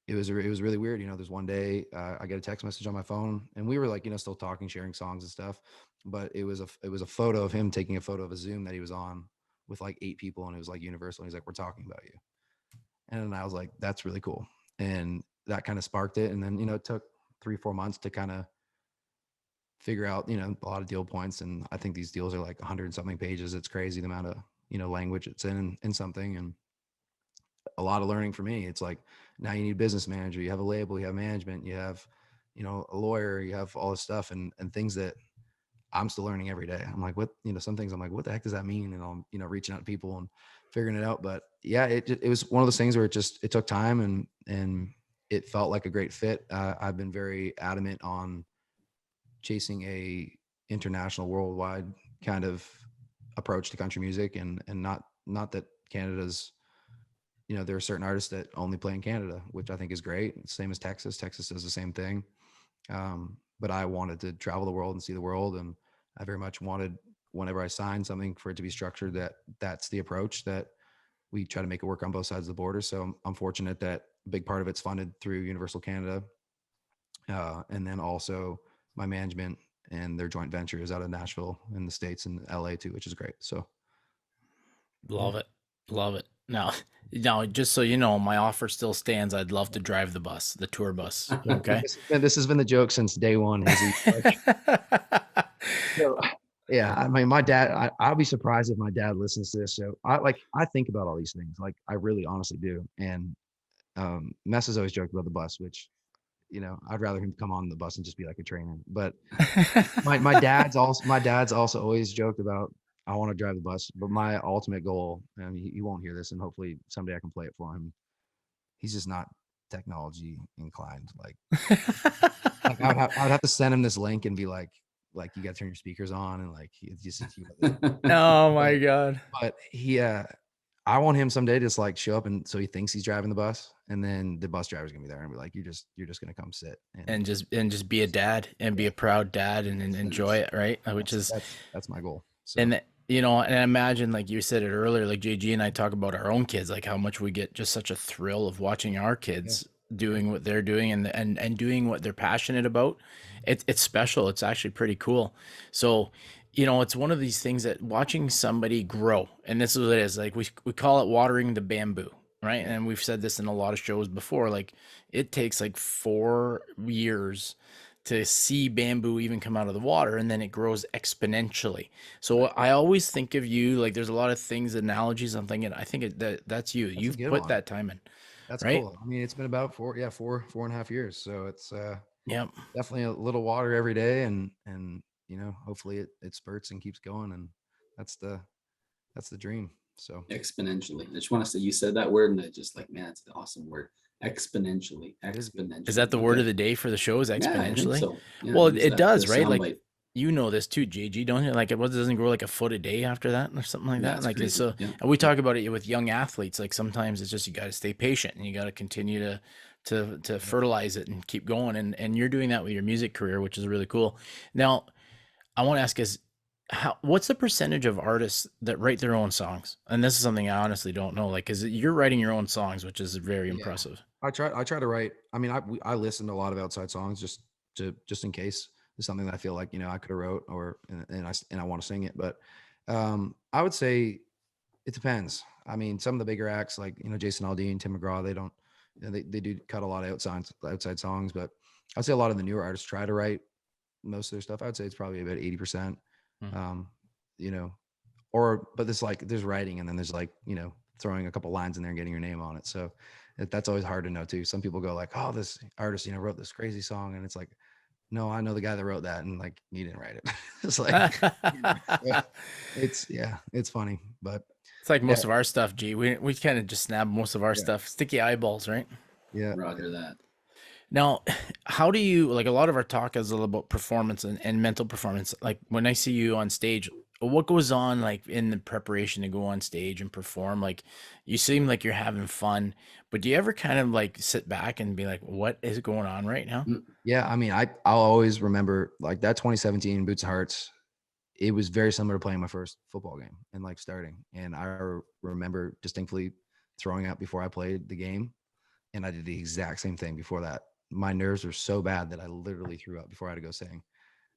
it was really weird. There's one day I get a text message on my phone, and we were like, still talking, sharing songs and stuff. But it was a photo of him taking a photo of a Zoom that he was on with like 8 people, and it was like Universal. And he's like, "We're talking about you." And I was like, "That's really cool." And that kind of sparked it. And then, it took 3-4 months to kind of figure out, a lot of deal points. And I think these deals are like 100 and something pages. It's crazy the amount of, language it's in something. And a lot of learning for me. It's like, now you need a business manager, you have a label, you have management, you have, a lawyer, you have all this stuff, and things that I'm still learning every day. I'm like, what, some things I'm like, what the heck does that mean? And I'm, reaching out to people and figuring it out. But yeah, it was one of those things where it took time, and it felt like a great fit. I've been very adamant on chasing a international, worldwide kind of approach to country music, and not that Canada's, there are certain artists that only play in Canada, which I think is great. Same as Texas. Texas does the same thing. But I wanted to travel the world and see the world. And I very much wanted, whenever I signed something, for it to be structured that that's the approach, that we try to make it work on both sides of the border. So I'm fortunate that a big part of it's funded through Universal Canada. And then also my management and their joint venture is out of Nashville in the States and LA too, which is great. So Love it. Love it. Now, just so you know, my offer still stands. I'd love to drive the bus, the tour bus. Okay. this has been the joke since day one. So, yeah, I mean, my dad, I'll be surprised if my dad listens to this. So I think about all these things. Like, I really honestly do. And Mess has always joked about the bus, which, I'd rather him come on the bus and just be like a trainer. But my dad's also always joked about, I want to drive the bus, but my ultimate goal, and he won't hear this, and hopefully someday I can play it for him. He's just not technology inclined. Like I'd have to send him this link and be like you got to turn your speakers on, and like oh my God. But I want him someday to just like show up, and so he thinks he's driving the bus, and then the bus driver's gonna be there and be like, you're just gonna come sit and just be a dad and be a proud dad and enjoy it, right? That's my goal. So. And and I imagine, like you said it earlier, like JG and I talk about our own kids, like how much we get just such a thrill of watching our kids doing what they're doing and doing what they're passionate about. It's special. It's actually pretty cool. So, it's one of these things that watching somebody grow, and this is what it is. Like we call it watering the bamboo, right? And we've said this in a lot of shows before. Like it takes like 4 years to see bamboo even come out of the water, and then it grows exponentially. So I always think of you, like there's a lot of things, analogies I'm thinking, I think that's you. You've put that time in. That's right? Cool. I mean, it's been about 4.5 years. So it's Yep. definitely a little water every day, and hopefully it spurts and keeps going, and that's the dream. So exponentially. I just want to say, you said that word, and I just like, man, it's an awesome word. Exponentially. Is that the word of the day for the show? Is exponentially? Yeah, I think so. Yeah, well, it does, right? Like bite. You know this too, JG, don't you? Like it doesn't grow like a foot a day after that or something like that. Like crazy. And we talk about it with young athletes. Like sometimes it's just you got to stay patient and you got to continue to fertilize it and keep going. And you're doing that with your music career, which is really cool. Now, I want to ask is what's the percentage of artists that write their own songs? And this is something I honestly don't know. Like, because you're writing your own songs, which is very impressive. I try to write. I mean, I listen to a lot of outside songs just in case there's something that I feel like I could have wrote and I want to sing it. But I would say it depends. I mean, some of the bigger acts like Jason Aldean, Tim McGraw, they don't they do cut a lot of outside songs. But I'd say a lot of the newer artists try to write most of their stuff. I would say it's probably about 80%. But there's writing, and then there's throwing a couple lines in there and getting your name on it. So that's always hard to know too. Some people go like, oh, this artist, wrote this crazy song. And it's like, no, I know the guy that wrote that. And like, he didn't write it. It's like, it's funny, but it's like most of our stuff. G, we kind of just snap most of our stuff, sticky eyeballs, right? Yeah. Roger that. Now, how do you, like a lot of our talk is a little about performance and mental performance. Like when I see you on stage, what goes on like in the preparation to go on stage and perform? Like you seem like you're having fun, but do you ever kind of like sit back and be like, what is going on right now? Yeah. I mean, I'll always remember like that 2017 Boots of Hearts. It was very similar to playing my first football game and like starting. And I remember distinctly throwing up before I played the game. And I did the exact same thing before that. My nerves were so bad that I literally threw up before I had to go sing.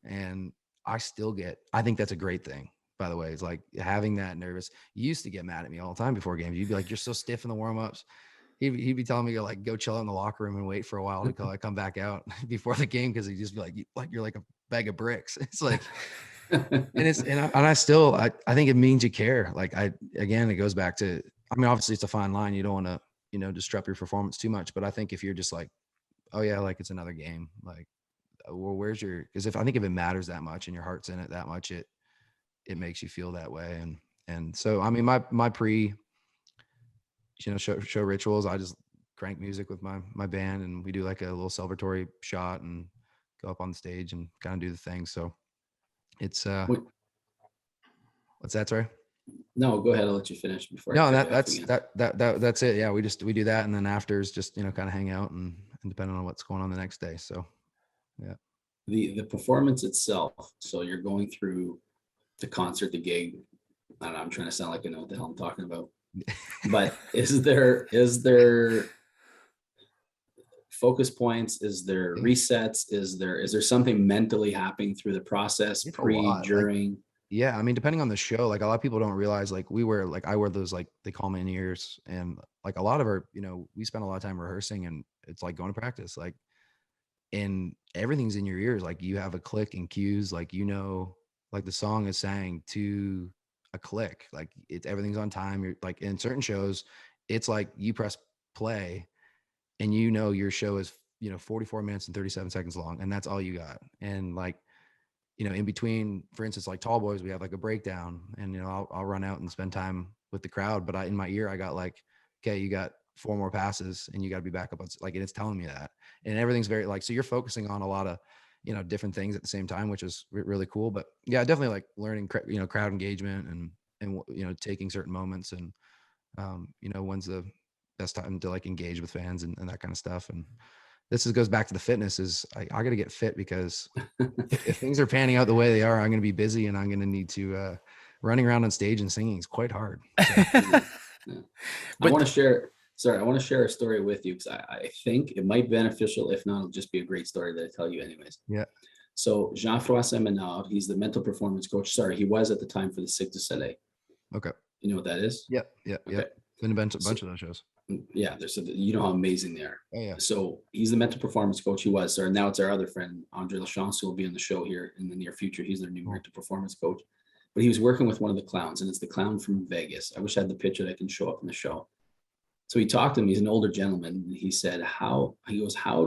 And I think that's a great thing, by the way. It's like having that nervous. You used to get mad at me all the time before games. You'd be like, you're so stiff in the warm-ups. He'd be telling me to like go chill in the locker room and wait for a while until I come back out before the game, because he'd just be like you're like a bag of bricks. It's like I think it means you care. Like it goes back to, I mean, obviously it's a fine line. You don't want to disrupt your performance too much, but I think if you're just like, oh yeah, like it's another game, like, well, because I think if it matters that much and your heart's in it that much, it makes you feel that way. And so, I mean, my pre, show rituals, I just crank music with my band, and we do like a little celebratory shot and go up on the stage and kind of do the thing. So it's, what's that, sorry? No, go ahead. I'll let you finish before. No, that's it. Yeah. We do that. And then after is just, kind of hang out and depending on what's going on the next day. So. Yeah. The performance itself. So you're going through the concert, the gig. I don't know, I'm trying to sound like I know what the hell I'm talking about. But is there focus points? Is there Yeah. resets? Is there something mentally happening through the process, It's a pre, lot. Like, during? yeah, I mean, depending on the show, like a lot of people don't realize, like I wear those, like they call them in ears, and like a lot of our, we spend a lot of time rehearsing, and it's like going to practice, like, and everything's in your ears. Like you have a click and cues, like, like the song is sang to a click, like everything's on time. You're like in certain shows, it's like you press play and your show is 44 minutes and 37 seconds long, and that's all you got. And like, in between, for instance, like Tall Boys, we have like a breakdown, and I'll run out and spend time with the crowd, but in my ear I got like, okay, you got 4 more passes and you got to be back up on, like, and it's telling me that. And everything's very like, so you're focusing on a lot of different things at the same time, which is really cool. But yeah, definitely like learning crowd engagement, and taking certain moments, and when's the best time to like engage with fans, and that kind of stuff. And goes back to the fitness. Is I got to get fit, because if things are panning out the way they are, I'm going to be busy, and I'm going to need to running around on stage and singing is quite hard. So. Yeah. I But want to share. Sorry, I want to share a story with you, because I think it might be beneficial. If not, it'll just be a great story that I tell you anyways. Yeah. So Jean-François Menard, he's the mental performance coach. Sorry, he was at the time for the Cirque du Soleil. Okay. You know what that is? Yep. Okay. Been a bunch of those shows. Yeah, you know how amazing they are. Oh yeah. So he's the mental performance coach. He was, or now it's our other friend, Andre Lachance, who will be on the show here in the near future. He's their new Cool. mental performance coach. But he was working with one of the clowns, and it's the clown from Vegas. I wish I had the picture that can show up in the show. So he talked to him. He's an older gentleman. And he said, how do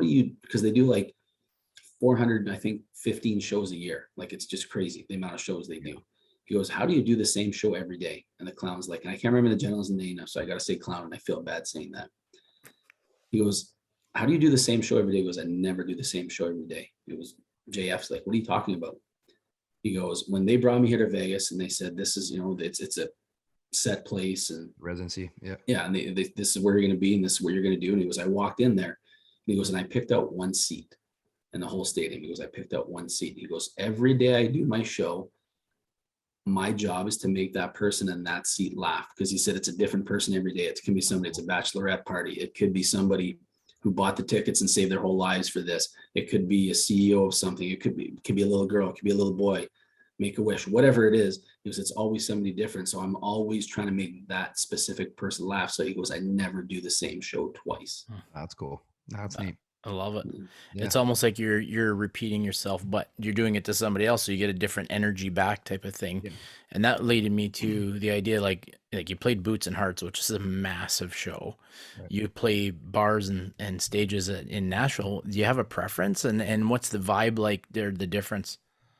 you, because they do like 400, I think 15 shows a year. Like, it's just crazy the amount of shows they do. He goes, how do you do the same show every day? And the clown's like, and I can't remember the gentleman's name, so I got to say clown, and I feel bad saying that. He goes, how do you do the same show every day? He goes, I never do the same show every day. It was JF's like, what are you talking about? He goes, when they brought me here to Vegas and they said, this is, it's a set place, and Residency. Yeah. yeah, and this is where you're going to be, and this is what you're going to do. And he goes, I walked in there, and he goes, and I picked out one seat in the whole stadium. He goes, I picked out one seat. He goes, every day I do my show, my job is to make that person in that seat laugh, because he said it's a different person every day. It can be somebody, it's a bachelorette party. It could be somebody who bought the tickets and saved their whole lives for this. It could be a CEO of something. It could be a little girl. It could be a little boy. Make a wish, whatever it is. Because it's always somebody different. So I'm always trying to make that specific person laugh. So he goes, I never do the same show twice. That's cool. That's neat. I love it. Yeah. It's almost like you're repeating yourself, but you're doing it to somebody else, so you get a different energy back, type of thing. Yeah. And that led me to the idea, like you played Boots and Hearts, which is a massive show. Right. You play bars and stages in Nashville. Do you have a preference, and what's the vibe like there? The difference?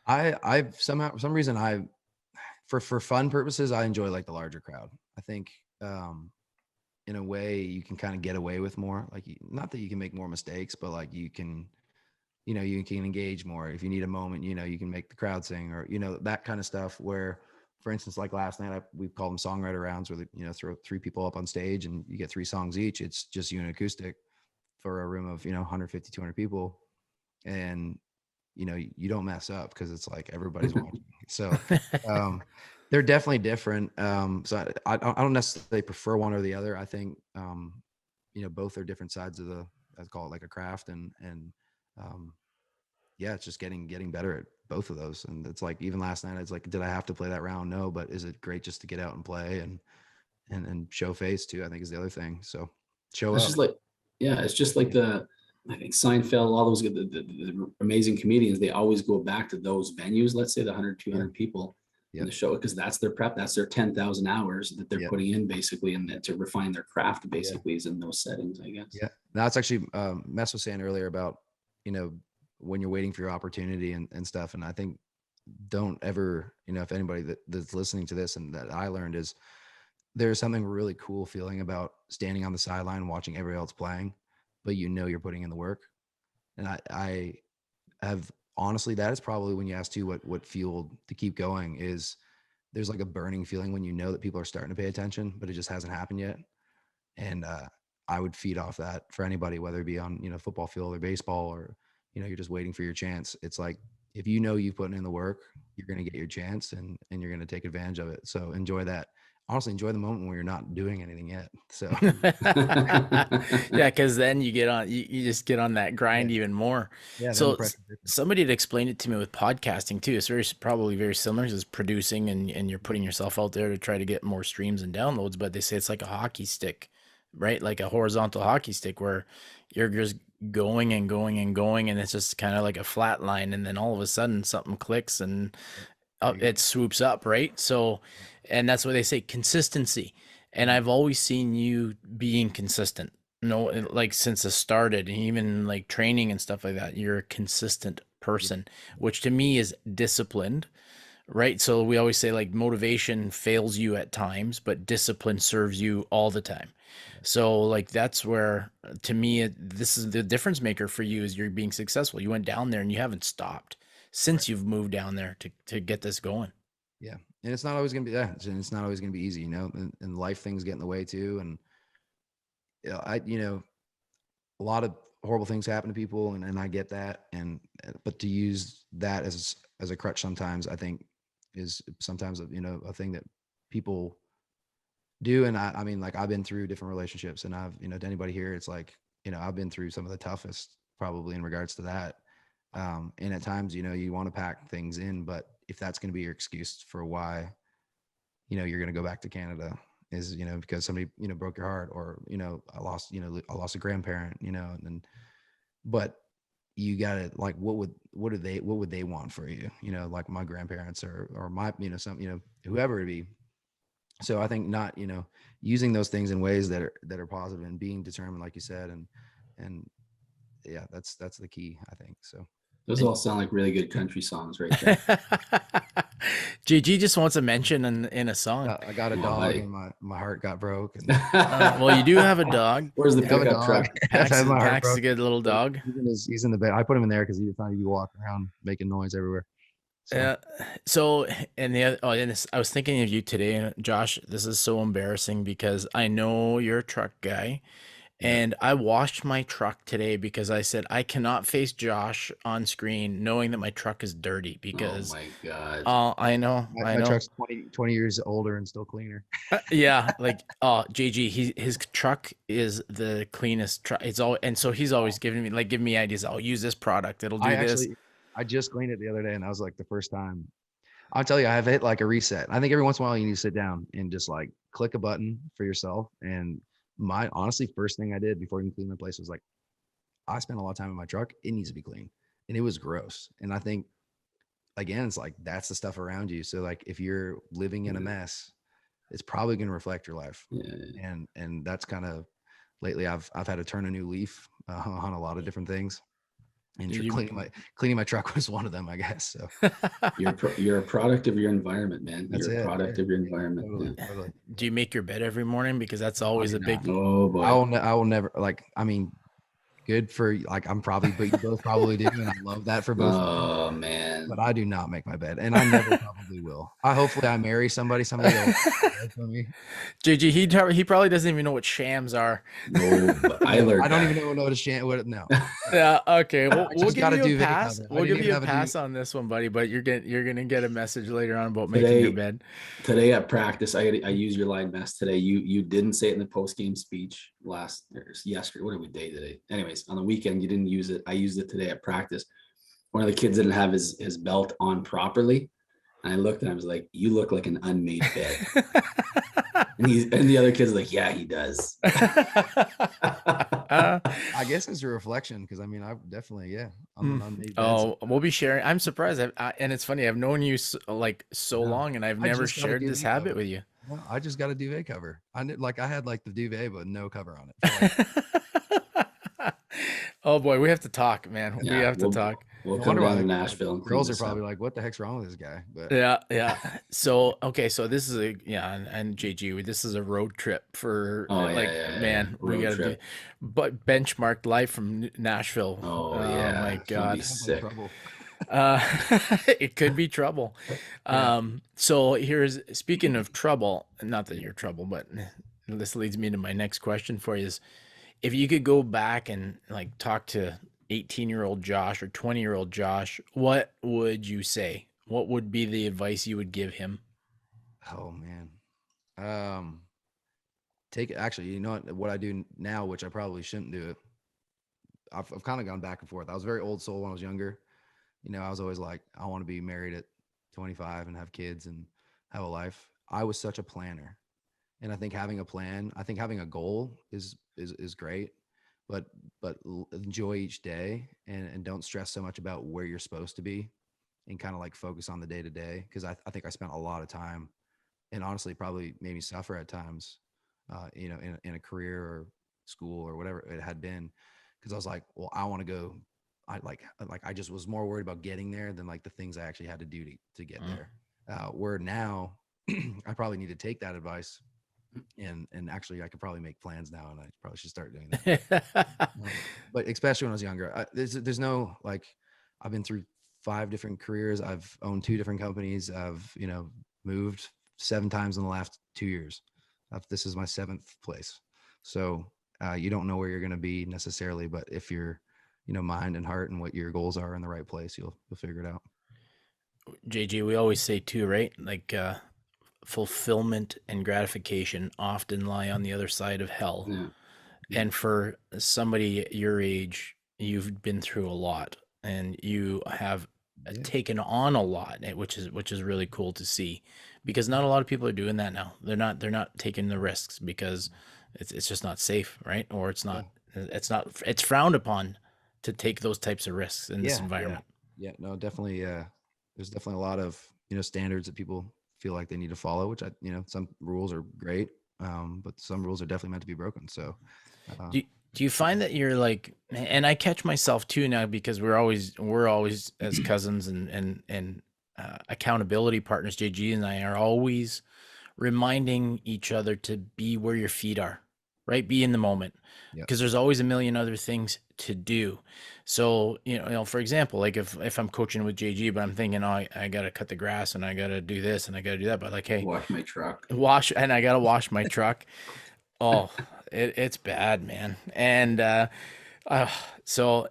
I've somehow, for some reason, for fun purposes, I enjoy like the larger crowd. I think in a way you can kind of get away with more, like, not that you can make more mistakes, but like you can engage more. If you need a moment, you can make the crowd sing, or that kind of stuff. Where, for instance, like last night, we called them songwriter rounds, where they throw 3 people up on stage and you get 3 songs each. It's just you and acoustic for a room of 150, 200 people, and you don't mess up, because it's like everybody's watching. So they're definitely different. So I don't necessarily prefer one or the other. I think both are different sides of I'd call it like a craft, and yeah, it's just getting better at both of those. And it's like, even last night, it's like, did I have to play that round? No, but is it great just to get out and play and show face too? I think is the other thing. So show It's up. just like, yeah, it's just like I think Seinfeld, all those the amazing comedians, they always go back to those venues. Let's say the 100, 200 people in the show, because that's their prep. That's their 10,000 hours that they're putting in, basically, and to refine their craft, basically, is in those settings, I guess. Yeah. That's actually Mess was saying earlier about, when you're waiting for your opportunity and stuff. And I think, don't ever, if anybody that's listening to this, and that I learned, is there's something really cool feeling about standing on the sideline watching everybody else playing, but you're putting in the work. And I have, honestly, that is probably, when you asked too what fueled to keep going, is there's like a burning feeling when that people are starting to pay attention, but it just hasn't happened yet. And I would feed off that for anybody, whether it be on football field or baseball, or you're just waiting for your chance. It's like, if you know you've put in the work, you're going to get your chance, and you're going to take advantage of it. So enjoy that. Honestly, enjoy the moment where you're not doing anything yet. So Yeah, because then you get on, you just get on that grind yeah, even more. yeah. Then the So pressure. somebody had explained it to me with podcasting too. It's probably very similar. It's producing, and you're putting yourself out there to try to get more streams and downloads. But they say it's like a hockey stick, right? Like a horizontal hockey stick where you're just going and going and going, and it's just kind of like a flat line, and then all of a sudden something clicks and it swoops up, right? So, and that's what they say, consistency. And I've always seen you being consistent. No, like since it started, and even like training and stuff like that, you're a consistent person, which to me is disciplined, right? So we always say like motivation fails you at times, but discipline serves you all the time. So like that's where to me this is the difference maker for you, is you're being successful. You went down there and you haven't stopped since you've moved down there to get this going. Yeah. And it's not always going to be that. And it's not always going to be easy, and life things get in the way too. And a lot of horrible things happen to people, and I get that. But to use that as a crutch sometimes, I think is sometimes, a thing that people do. And I mean, like, I've been through different relationships, and I've, to anybody here, it's like, I've been through some of the toughest probably in regards to that. And at times, you want to pack things in, but if that's going to be your excuse for why, you're going to go back to Canada is, because somebody, broke your heart, or, I lost a grandparent, but you gotta, like, what would they want for you? Like my grandparents or my, whoever it be. So I think not, using those things in ways that are positive, and being determined, like you said, and yeah, that's the key, I think. So Those all sound like really good country songs right there. GG just wants a mention in a song. I got a Oh, dog, buddy. and my heart got broke. And Well, you do have a dog. Where's the I have a pickup dog. truck? Pax, I've had my heart Pax is a broken. good little dog. He's in the bed. I put him in there because he thought he'd be walking around making noise everywhere. So, Yeah. So, and the other, I was thinking of you today, Josh. This is so embarrassing because I know you're a truck guy, and I washed my truck today because I said I cannot face Josh on screen knowing that my truck is dirty, Oh because my God. I know. my truck's 20 years older and still cleaner. Yeah, like JG, his truck is the cleanest truck. It's all, and so he's always giving me ideas. I'll use this product. It'll do this. I just cleaned it the other day, and that was like the first time. I'll tell you, I've hit like a reset. I think every once in a while you need to sit down and just like click a button for yourself. And my honestly first thing I did before even cleaning the place was like, I spent a lot of time in my truck. It needs to be clean, and it was gross. And I think, again, it's like, that's the stuff around you. So like, if you're living in a mess, it's probably going to reflect your life. Yeah. And that's kind of, lately I've had to turn a new leaf on a lot of different things. And cleaning my truck was one of them, I guess. So You're a product of your environment, man. That's you're it. a product of your environment. Totally, Yeah. totally. Do you make your bed every morning? Because that's always a big. Oh boy. I will never, like, I mean, good for, like, but you both probably do, and I love that for both. Oh man. But I do not make my bed, and I never probably will. Hopefully I marry somebody will for me. JG, he probably doesn't even know what shams are. No, but I learned. I don't even know what a sham. No. Yeah. Okay. We'll just give gotta you do a video pass. cover. I We'll didn't give even you a have a pass on this one, buddy. But you're gonna get a message later on about making your bed. Today at practice, I used your line mess today. You didn't say it in the post game speech yesterday. What are we day today? Anyways, on the weekend you didn't use it. I used it today at practice. One of the kids didn't have his belt on properly, and I looked and I was like, "You look like an unmade bed." and the other kid's like, "Yeah, he does." I guess it's a reflection, because I mean, I definitely, we'll be sharing. I'm surprised, and it's funny. I've known you so long, and I've never shared this habit with you. No, I just got a duvet cover. I had like the duvet, but no cover on it. Oh boy, we have to talk, man. Yeah, we have to talk. We'll come down to Nashville. And girls are probably like, "What the heck's wrong with this guy?" But yeah. So okay, so this is and JG, this is a road trip for man. We gotta do, but benchmarked life from Nashville. Oh yeah, my God, sick. It could be trouble. So speaking of trouble, not that you're trouble, but this leads me to my next question for you: is if you could go back and like talk to 18-year-old Josh or 20-year-old Josh, what would you say? What would be the advice you would give him? Oh man. Take it. Actually, you know what I do now, which I probably shouldn't do it. I've kind of gone back and forth. I was very old soul when I was younger. I was always like, I want to be married at 25 and have kids and have a life. I was such a planner. And I think having a plan, I think having a goal is great, but enjoy each day and don't stress so much about where you're supposed to be and kind of like focus on the day to day. Cause I think I spent a lot of time and honestly probably made me suffer at times, in a career or school or whatever it had been. Cause I was like, well, I want to go. I just was more worried about getting there than like the things I actually had to do to get there. Where now I probably need to take that advice and actually I could probably make plans now and I probably should start doing that. But especially when I was younger, there's no like, I've been through 5 different careers. I've owned 2 different companies. I've, moved 7 times in the last 2 years. This is my 7th place. So you don't know where you're going to be necessarily, but if you're, mind and heart and what your goals are in the right place, you'll figure it out. JG, we always say too, right? Like fulfillment and gratification often lie on the other side of hell. Yeah. And for somebody your age, you've been through a lot and you have taken on a lot, which is really cool to see, because not a lot of people are doing that now. They're not taking the risks because it's just not safe, right? Or it's frowned upon to take those types of risks in this environment. Yeah, no, definitely. There's definitely a lot of, standards that people feel like they need to follow, which some rules are great. But some rules are definitely meant to be broken. So, do you find that you're like, and I catch myself too now because we're always as cousins and accountability partners, JG and I are always reminding each other to be where your feet are, right? Be in the moment, because there's always a million other things to do. So, for example, like if I'm coaching with JG, but I'm thinking, oh, I got to cut the grass and I got to do this and I got to do that. But like, hey, Wash my truck. And I got to wash my truck. Oh, it's bad, man. And so,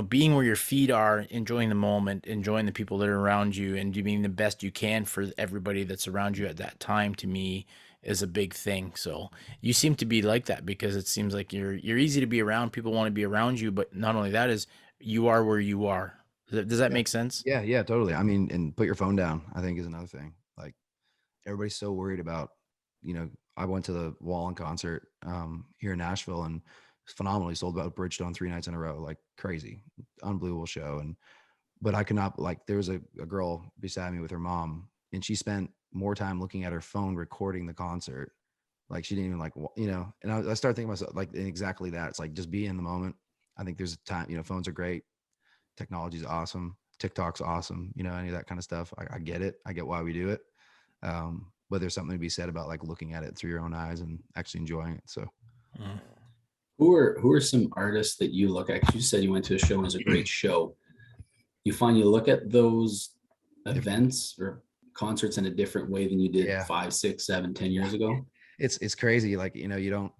being where your feet are, enjoying the moment, enjoying the people that are around you, and you being the best you can for everybody that's around you at that time, to me, is a big thing. So you seem to be like that, because it seems like you're easy to be around. People want to be around you, but not only that, is you are where you are. Does that make sense? Yeah, totally. I mean, and put your phone down, I think, is another thing. Like, everybody's so worried about, I went to the Wallen concert here in Nashville, and it's phenomenally sold out Bridgestone 3 nights in a row, like crazy, unbelievable show. But I could not, like, there was a girl beside me with her mom, and she spent more time looking at her phone recording the concert. Like, she didn't even like, and I started thinking myself, like, exactly that. It's like, just be in the moment. I think there's a time, phones are great. Technology's awesome. TikTok's awesome. Any of that kind of stuff. I get it. I get why we do it. But there's something to be said about like looking at it through your own eyes and actually enjoying it. So, who are some artists that you look at? 'Cause you said you went to a show and it was a great show. You find you look at those events or concerts in a different way than you did 5, 6, 7, 10 years ago? It's crazy. Like, you don't.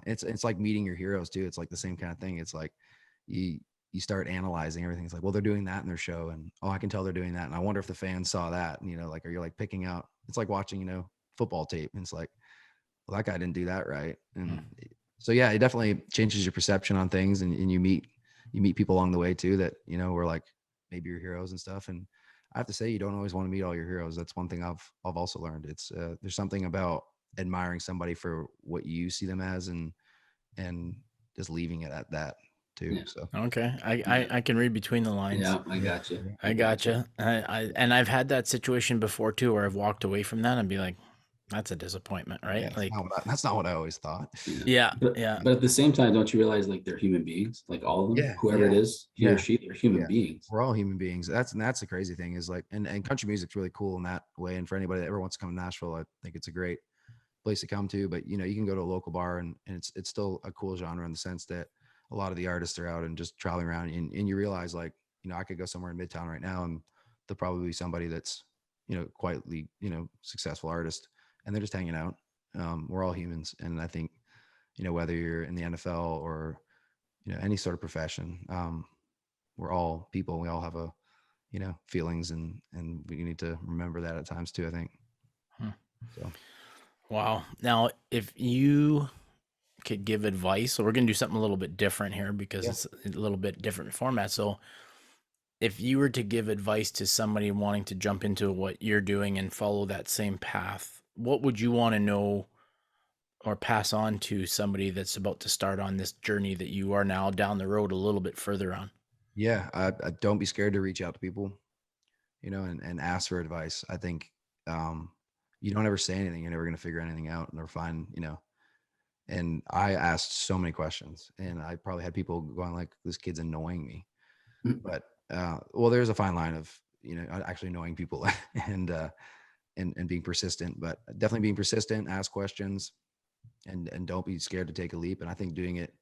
It's like meeting your heroes too. It's like the same kind of thing. It's like you start analyzing everything. It's like, well, they're doing that in their show, and I can tell they're doing that, and I wonder if the fans saw that. And like, are you like picking out? It's like watching football tape, and it's like, well, that guy didn't do that right. And so yeah, it definitely changes your perception on things, and you meet people along the way too that were like maybe your heroes and stuff. And I have to say, you don't always want to meet all your heroes. That's one thing I've also learned. It's there's something about admiring somebody for what you see them as, and just leaving it at that too. Yeah. So okay, I can read between the lines. Yeah, I got you. I gotcha. And I've had that situation before too, where I've walked away from that and be like, that's a disappointment, right? Yeah, like that's not what I always thought. Yeah. But at the same time, don't you realize like they're human beings, like all of them, whoever it is, he or she, they're human beings. We're all human beings. That's the crazy thing is like, and country music's really cool in that way. And for anybody that ever wants to come to Nashville, I think it's a great place to come to. But you can go to a local bar and it's still a cool genre in the sense that a lot of the artists are out and just traveling around, and you realize like, I could go somewhere in Midtown right now and there'll probably be somebody that's, quietly, successful artist, and they're just hanging out. We're all humans. And I think, whether you're in the NFL or, any sort of profession, we're all people. We all have feelings, and we need to remember that at times too, I think. Hmm. So Wow. Now, if you could give advice, so we're going to do something a little bit different here because yeah. it's a little bit different format. So if you were to give advice to somebody wanting to jump into what you're doing and follow that same path, what would you want to know or pass on to somebody that's about to start on this journey that you are now down the road a little bit further on? Yeah, I don't be scared to reach out to people, and ask for advice. I think you don't ever say anything, you're never going to figure anything out or find, and I asked so many questions, and I probably had people going like, this kid's annoying me. But well, there's a fine line of, actually annoying people and being persistent, but definitely being persistent, ask questions, and don't be scared to take a leap. And I think doing it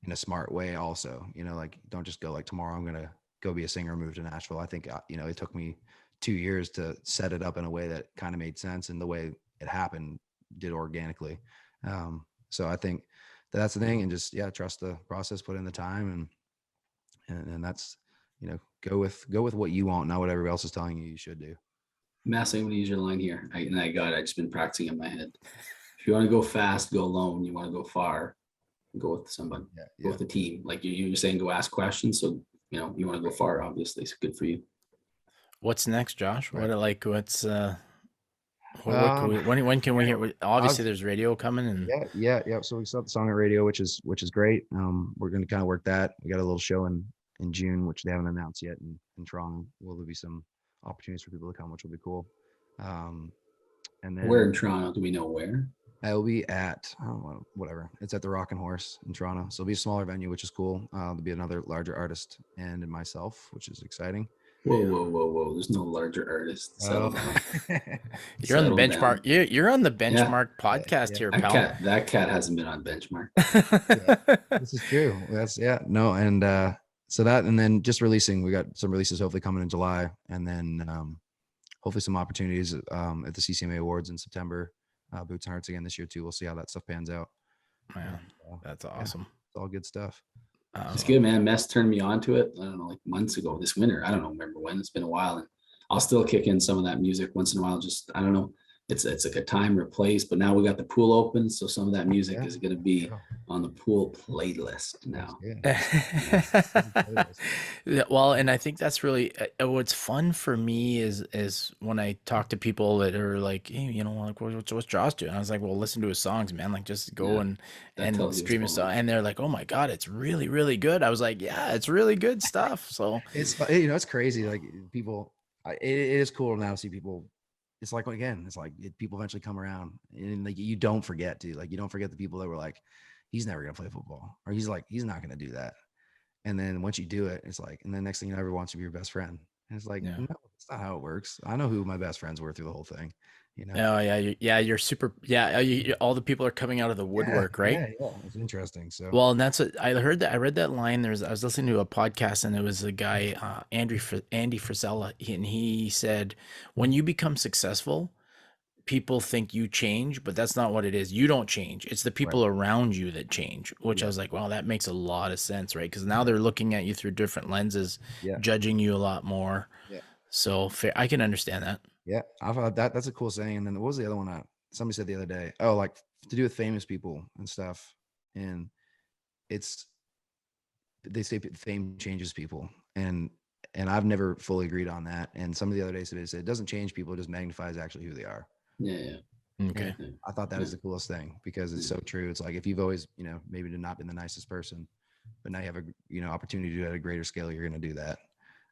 in a smart way also, like, don't just go like, tomorrow I'm going to go be a singer and move to Nashville. I think, it took me 2 years to set it up in a way that kind of made sense, and the way it happened did organically. So I think that's the thing, and just, trust the process, put in the time, and that's, go with what you want, not what everybody else is telling you should do. Mass, I'm gonna use your line here. I just been practicing in my head. If you want to go fast, go alone. You want to go far, go with somebody, go with the team. Like you're saying, go ask questions. So, you want to go far, obviously. It's good for you. What's next, Josh? Right. What can when can we hear? Obviously, there's radio coming, and yeah. So we start the song on radio, which is great. We're going to kind of work that. We got a little show in June, which they haven't announced yet in Toronto. Will there be some opportunities for people to come, which will be cool. And then where in Toronto? Do we know where? I'll be at, I don't know, whatever. It's at the Rock and Horse in Toronto. So it'll be a smaller venue, which is cool. There'll be another larger artist and myself, which is exciting. Whoa. There's no larger artist. Settle down. You're on the benchmark. You're on the benchmark podcast here, pal. That cat hasn't been on benchmark. This is true. No. And so that, and then just releasing, we got some releases hopefully coming in July, and then hopefully some opportunities at the CCMA Awards in September. Boots and Hearts again this year too. We'll see how that stuff pans out. Man, that's awesome. It's all good stuff. It's good, man. Mess turned me on to it, I don't know, like months ago, this winter. I don't remember when. It's been a while, and I'll still kick in some of that music once in a while. Just, I don't know. It's like a time or place, but now we got the pool open, so some of that music is going to be on the pool playlist now. Well, and I think that's really what's fun for me is when I talk to people that are like, hey, like what's Josh doing? I was like, well, listen to his songs, man. Like, just go and stream his song. And they're like, oh my God, it's really, really good. I was like, yeah, it's really good stuff. So it's it's crazy. Like, people, it is cool to now see people. It's like, again, people eventually come around, and like, you don't forget the people that were like, he's never gonna play football, or he's not gonna do that. And then once you do it, it's like, and then next thing you know, everyone wants to be your best friend. And it's like, no, that's not how it works. I know who my best friends were through the whole thing. Oh yeah, you're super. Yeah, all the people are coming out of the woodwork, right? Yeah, it's interesting. So well, and that's what I heard. I read that line. I was listening to a podcast, and it was a guy, Andy Frisella, and he said, when you become successful, people think you change, but that's not what it is. You don't change. It's the people around you that change, which I was like, wow, that makes a lot of sense, right? Because now they're looking at you through different lenses, judging you a lot more. Yeah. So I can understand that. Yeah, I've heard that. That's a cool saying. And then what was the other one? Somebody said the other day, like, to do with famous people and stuff. And they say fame changes people. And I've never fully agreed on that. And some of the other days they said it doesn't change people, it just magnifies actually who they are. Yeah. Okay. And I thought that is the coolest thing, because it's so true. It's like, if you've always, maybe not been the nicest person, but now you have a, opportunity to do it at a greater scale, you're going to do that.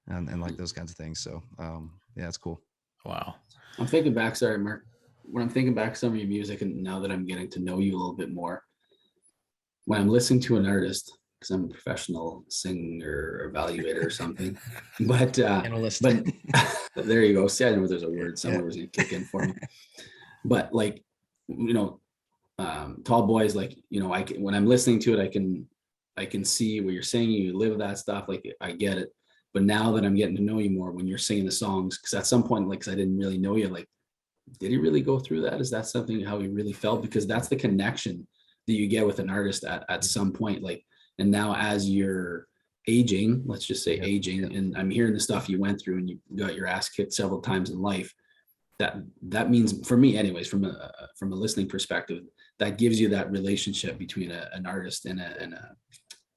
And like those kinds of things. So, yeah, it's cool. Wow. I'm thinking back, sorry, Mark, when I'm thinking back some of your music, and now that I'm getting to know you a little bit more, when I'm listening to an artist, because I'm a professional singer, evaluator or something, but analyst. But there you go. See, I know there's a word somewhere was going to kick in for me. But like, Tall Boys, like, when I'm listening to it, I can see what you're saying. You live that stuff. Like, I get it. But now that I'm getting to know you more, when you're singing the songs, because at some point, like, because I didn't really know you, like, did he really go through that? Is that something how he really felt? Because that's the connection that you get with an artist at some point. Like, and now as you're aging, let's just say Yep, aging, yep. and I'm hearing the stuff you went through and you got your ass kicked several times in life. That means, for me anyways, from a listening perspective, that gives you that relationship between an artist and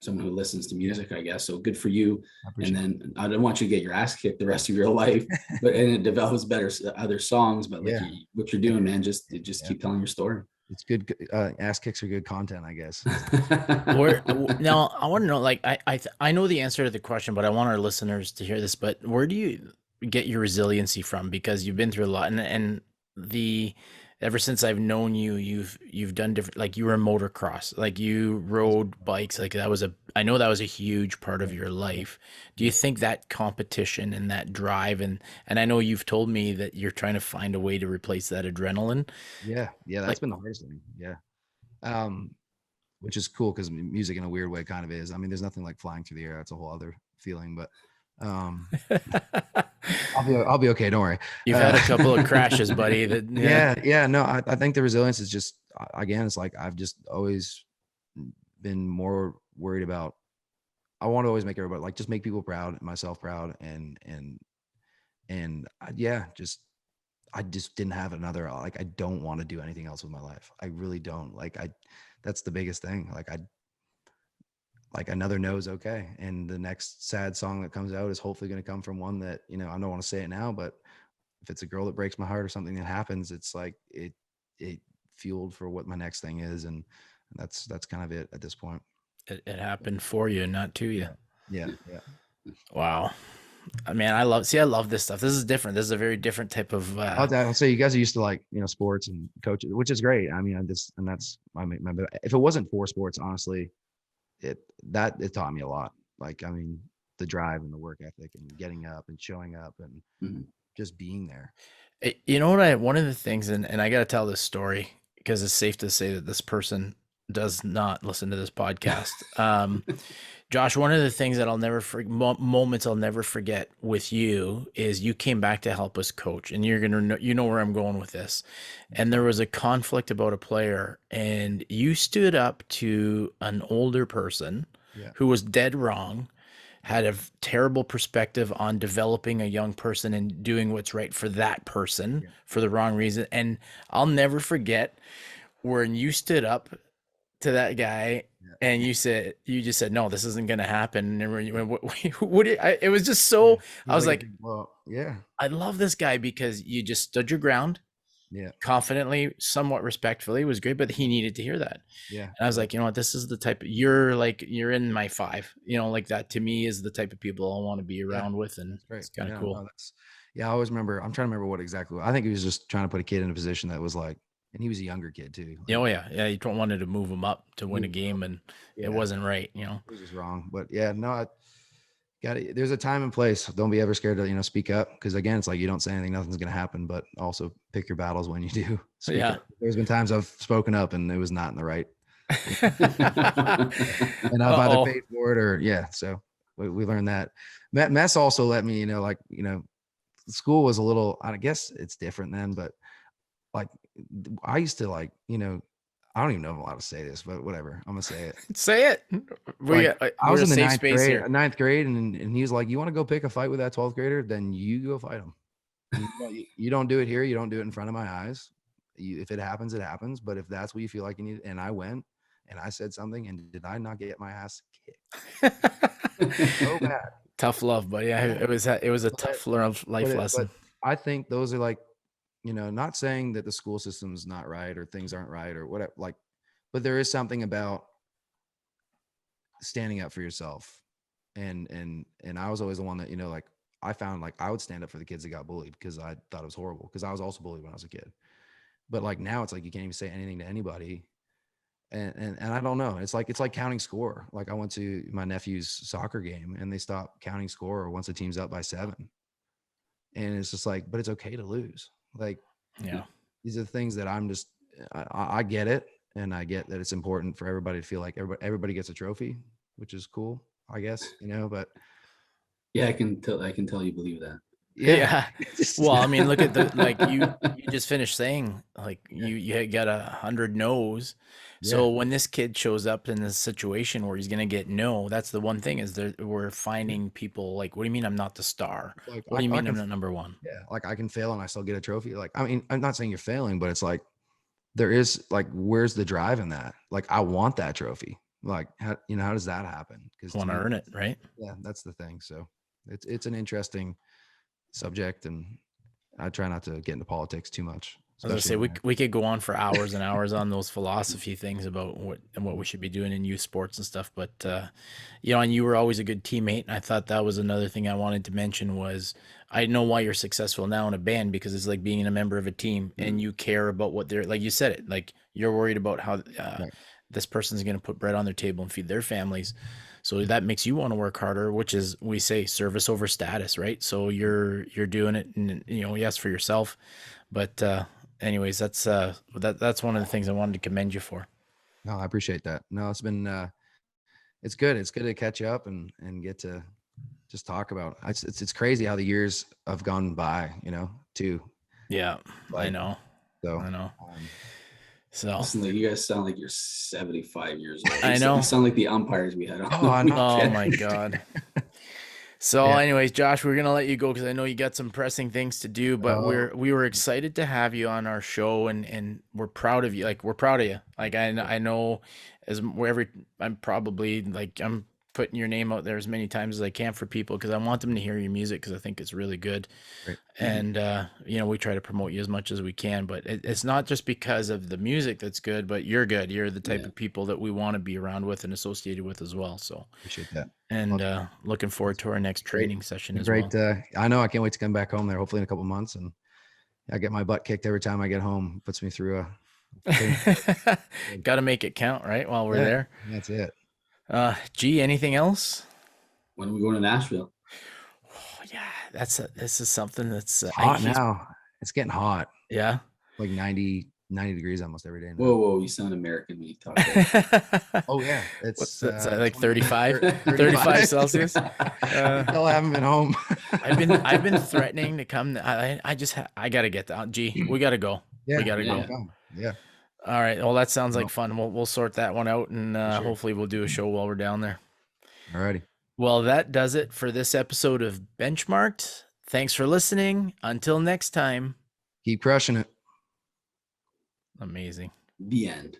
someone who listens to music, I guess. So good for you. I And appreciate it. then I don't want you to get your ass kicked the rest of your life, but and it develops better other songs. But like Yeah. what you're doing, man, just Yeah. keep telling your story. It's good. Ass kicks are good content, I guess. Now I want to know, like, I know the answer to the question, but I want our listeners to hear this. But where do you get your resiliency from? Because you've been through a lot, and the ever since I've known you, you've done different. Like, you were in motocross, like you rode bikes, like I know that was a huge part of your life. Do you think that competition and that drive, and I know you've told me that you're trying to find a way to replace that adrenaline. Yeah. That's Like, been the hardest thing. Yeah. Which is cool because music in a weird way kind of is. I mean, there's nothing like flying through the air. That's a whole other feeling, but I'll be okay. Don't worry. you've had a couple of crashes, buddy. That Yeah. No, I think the resilience is just, again, it's like I've just always been more worried about. I want to always make everybody, like, just make people proud, myself proud, just I just didn't have another, like, I don't want to do anything else with my life. I really don't. Like, that's the biggest thing. Like another no is okay. And the next sad song that comes out is hopefully going to come from one that, I don't want to say it now, but if it's a girl that breaks my heart or something that happens, it's like, it fueled for what my next thing is. And that's kind of it at this point. it happened for you, not to you. Yeah. Wow. I mean, I love this stuff. This is different. This is a very different type of. I'll say you guys are used to, like, sports and coaches, which is great. I mean, that's my if it wasn't for sports, honestly, it taught me a lot. Like, I mean, the drive and the work ethic and getting up and showing up and just being there. You know what? One of the things, and I got to tell this story because it's safe to say that this person does not listen to this podcast. Josh, one of the things that I'll never forget, moments I'll never forget with you, is you came back to help us coach, and you're gonna know where I'm going with this. And there was a conflict about a player, and you stood up to an older person who was dead wrong, had a terrible perspective on developing a young person and doing what's right for that person for the wrong reason. And I'll never forget when you stood up to that guy and you just said, no, this isn't going to happen. And it was just so, I was like, well, yeah, I love this guy because you just stood your ground. Confidently, somewhat respectfully. It was great, but he needed to hear that. And I was like, you know what, this is the type of, you're in my five, like that to me is the type of people I want to be around with. And it's kind of cool. No, I always remember, I'm trying to remember what exactly, I think he was just trying to put a kid in a position that was like, and he was a younger kid too. Like, yeah. You don't wanted to move him up to win a game, and it wasn't right. It was just wrong. But no, there's a time and place. Don't be ever scared to, speak up. Because again, it's like, you don't say anything, nothing's going to happen, but also pick your battles when you do. Up. There's been times I've spoken up and it was not in the right. And I've either paid for it or, so we learned that. Mess also let me, school was a little, I guess it's different then, but like, I used to, like, I don't even know if I'm allowed to say this, but whatever. I'm gonna say it. Say it. I was in the ninth grade, and he was like, "You want to go pick a fight with that 12th grader? Then you go fight him. You don't do it here. You don't do it in front of my eyes. If it happens, it happens. But if that's what you feel like you need," and I went and I said something, and did I not get my ass kicked? So bad. Tough love, buddy. It was a tough life lesson. But I think those are like, not saying that the school system's not right or things aren't right or whatever, like, but there is something about standing up for yourself. And I was always the one that, like, I found, like, I would stand up for the kids that got bullied because I thought it was horrible, because I was also bullied when I was a kid. But like, now it's like, you can't even say anything to anybody. And I don't know. It's like counting score. Like, I went to my nephew's soccer game and they stopped counting score once the team's up by 7. And it's just like, but it's okay to lose. Like, these are the things that I'm just, I get it. And I get that it's important for everybody to feel like everybody gets a trophy, which is cool, I guess, but yeah, I can tell you believe that. Yeah. Just- Well, I mean, look at the like you just finished saying like you got 100 no's. So yeah. when this kid shows up in this situation where he's gonna get no, that's the one thing is that we're finding people like, what do you mean I'm not the star? Like What do you I mean I'm can, not number one? yeah, like I can fail and I still get a trophy. Like, I mean, I'm not saying you're failing, but it's like there is like, where's the drive in that? Like, I want that trophy. Like, how, how does that happen? Because to Want to me, earn it, right? yeah, that's the thing. So it's an interesting subject, and I try not to get into politics too much. I was gonna say Especially we could go on for hours and hours on those philosophy things about what we should be doing in youth sports and stuff. But and you were always a good teammate. And I thought that was another thing I wanted to mention was I know why you're successful now in a band because it's like being a member of a team and you care about what they're like. You said it like you're worried about how Right. this person's going to put bread on their table and feed their families. So that makes you want to work harder, which is we say service over status, right? So you're doing it, and yes for yourself, but anyways, that's one of the things I wanted to commend you for. No, I appreciate that. No, it's been it's good. It's good to catch up and get to just talk about. It's crazy how the years have gone by, too. Yeah, I Like, know. So I know. So Listen, you guys sound like you're 75 years old. I know. You sound like the umpires we had on. Oh, I know. Oh my God. So Yeah. anyways, Josh, we're gonna let you go because I know you got some pressing things to do, but we were excited to have you on our show and we're proud of you. Like we're proud of you. Like I know as wherever I'm probably like I'm putting your name out there as many times as I can for people because I want them to hear your music because I think it's really good. Great. And we try to promote you as much as we can, but it's not just because of the music that's good, but you're good. You're the type of people that we want to be around with and associated with as well. So Appreciate that. and looking forward to our next training session as well. I know I can't wait to come back home there, hopefully in a couple months, and I get my butt kicked every time I get home. Puts me through Got to make it count, right? While we're there. That's it. Gee, anything else? When are we going to Nashville? Oh, yeah, this is something that's Hot now. It's getting hot. Yeah. Like 90 degrees almost every day now. Whoa, you sound American when you talk about Oh yeah, it's like 35 Celsius. Until I haven't been home. I've been threatening to come. I gotta get down. Gee, we gotta go. Yeah, we gotta go. Yeah. All right. Well, that sounds like fun. We'll sort that one out, and hopefully we'll do a show while we're down there. All righty. Well, that does it for this episode of Benchmarked. Thanks for listening. Until next time. Keep crushing it. Amazing. the end.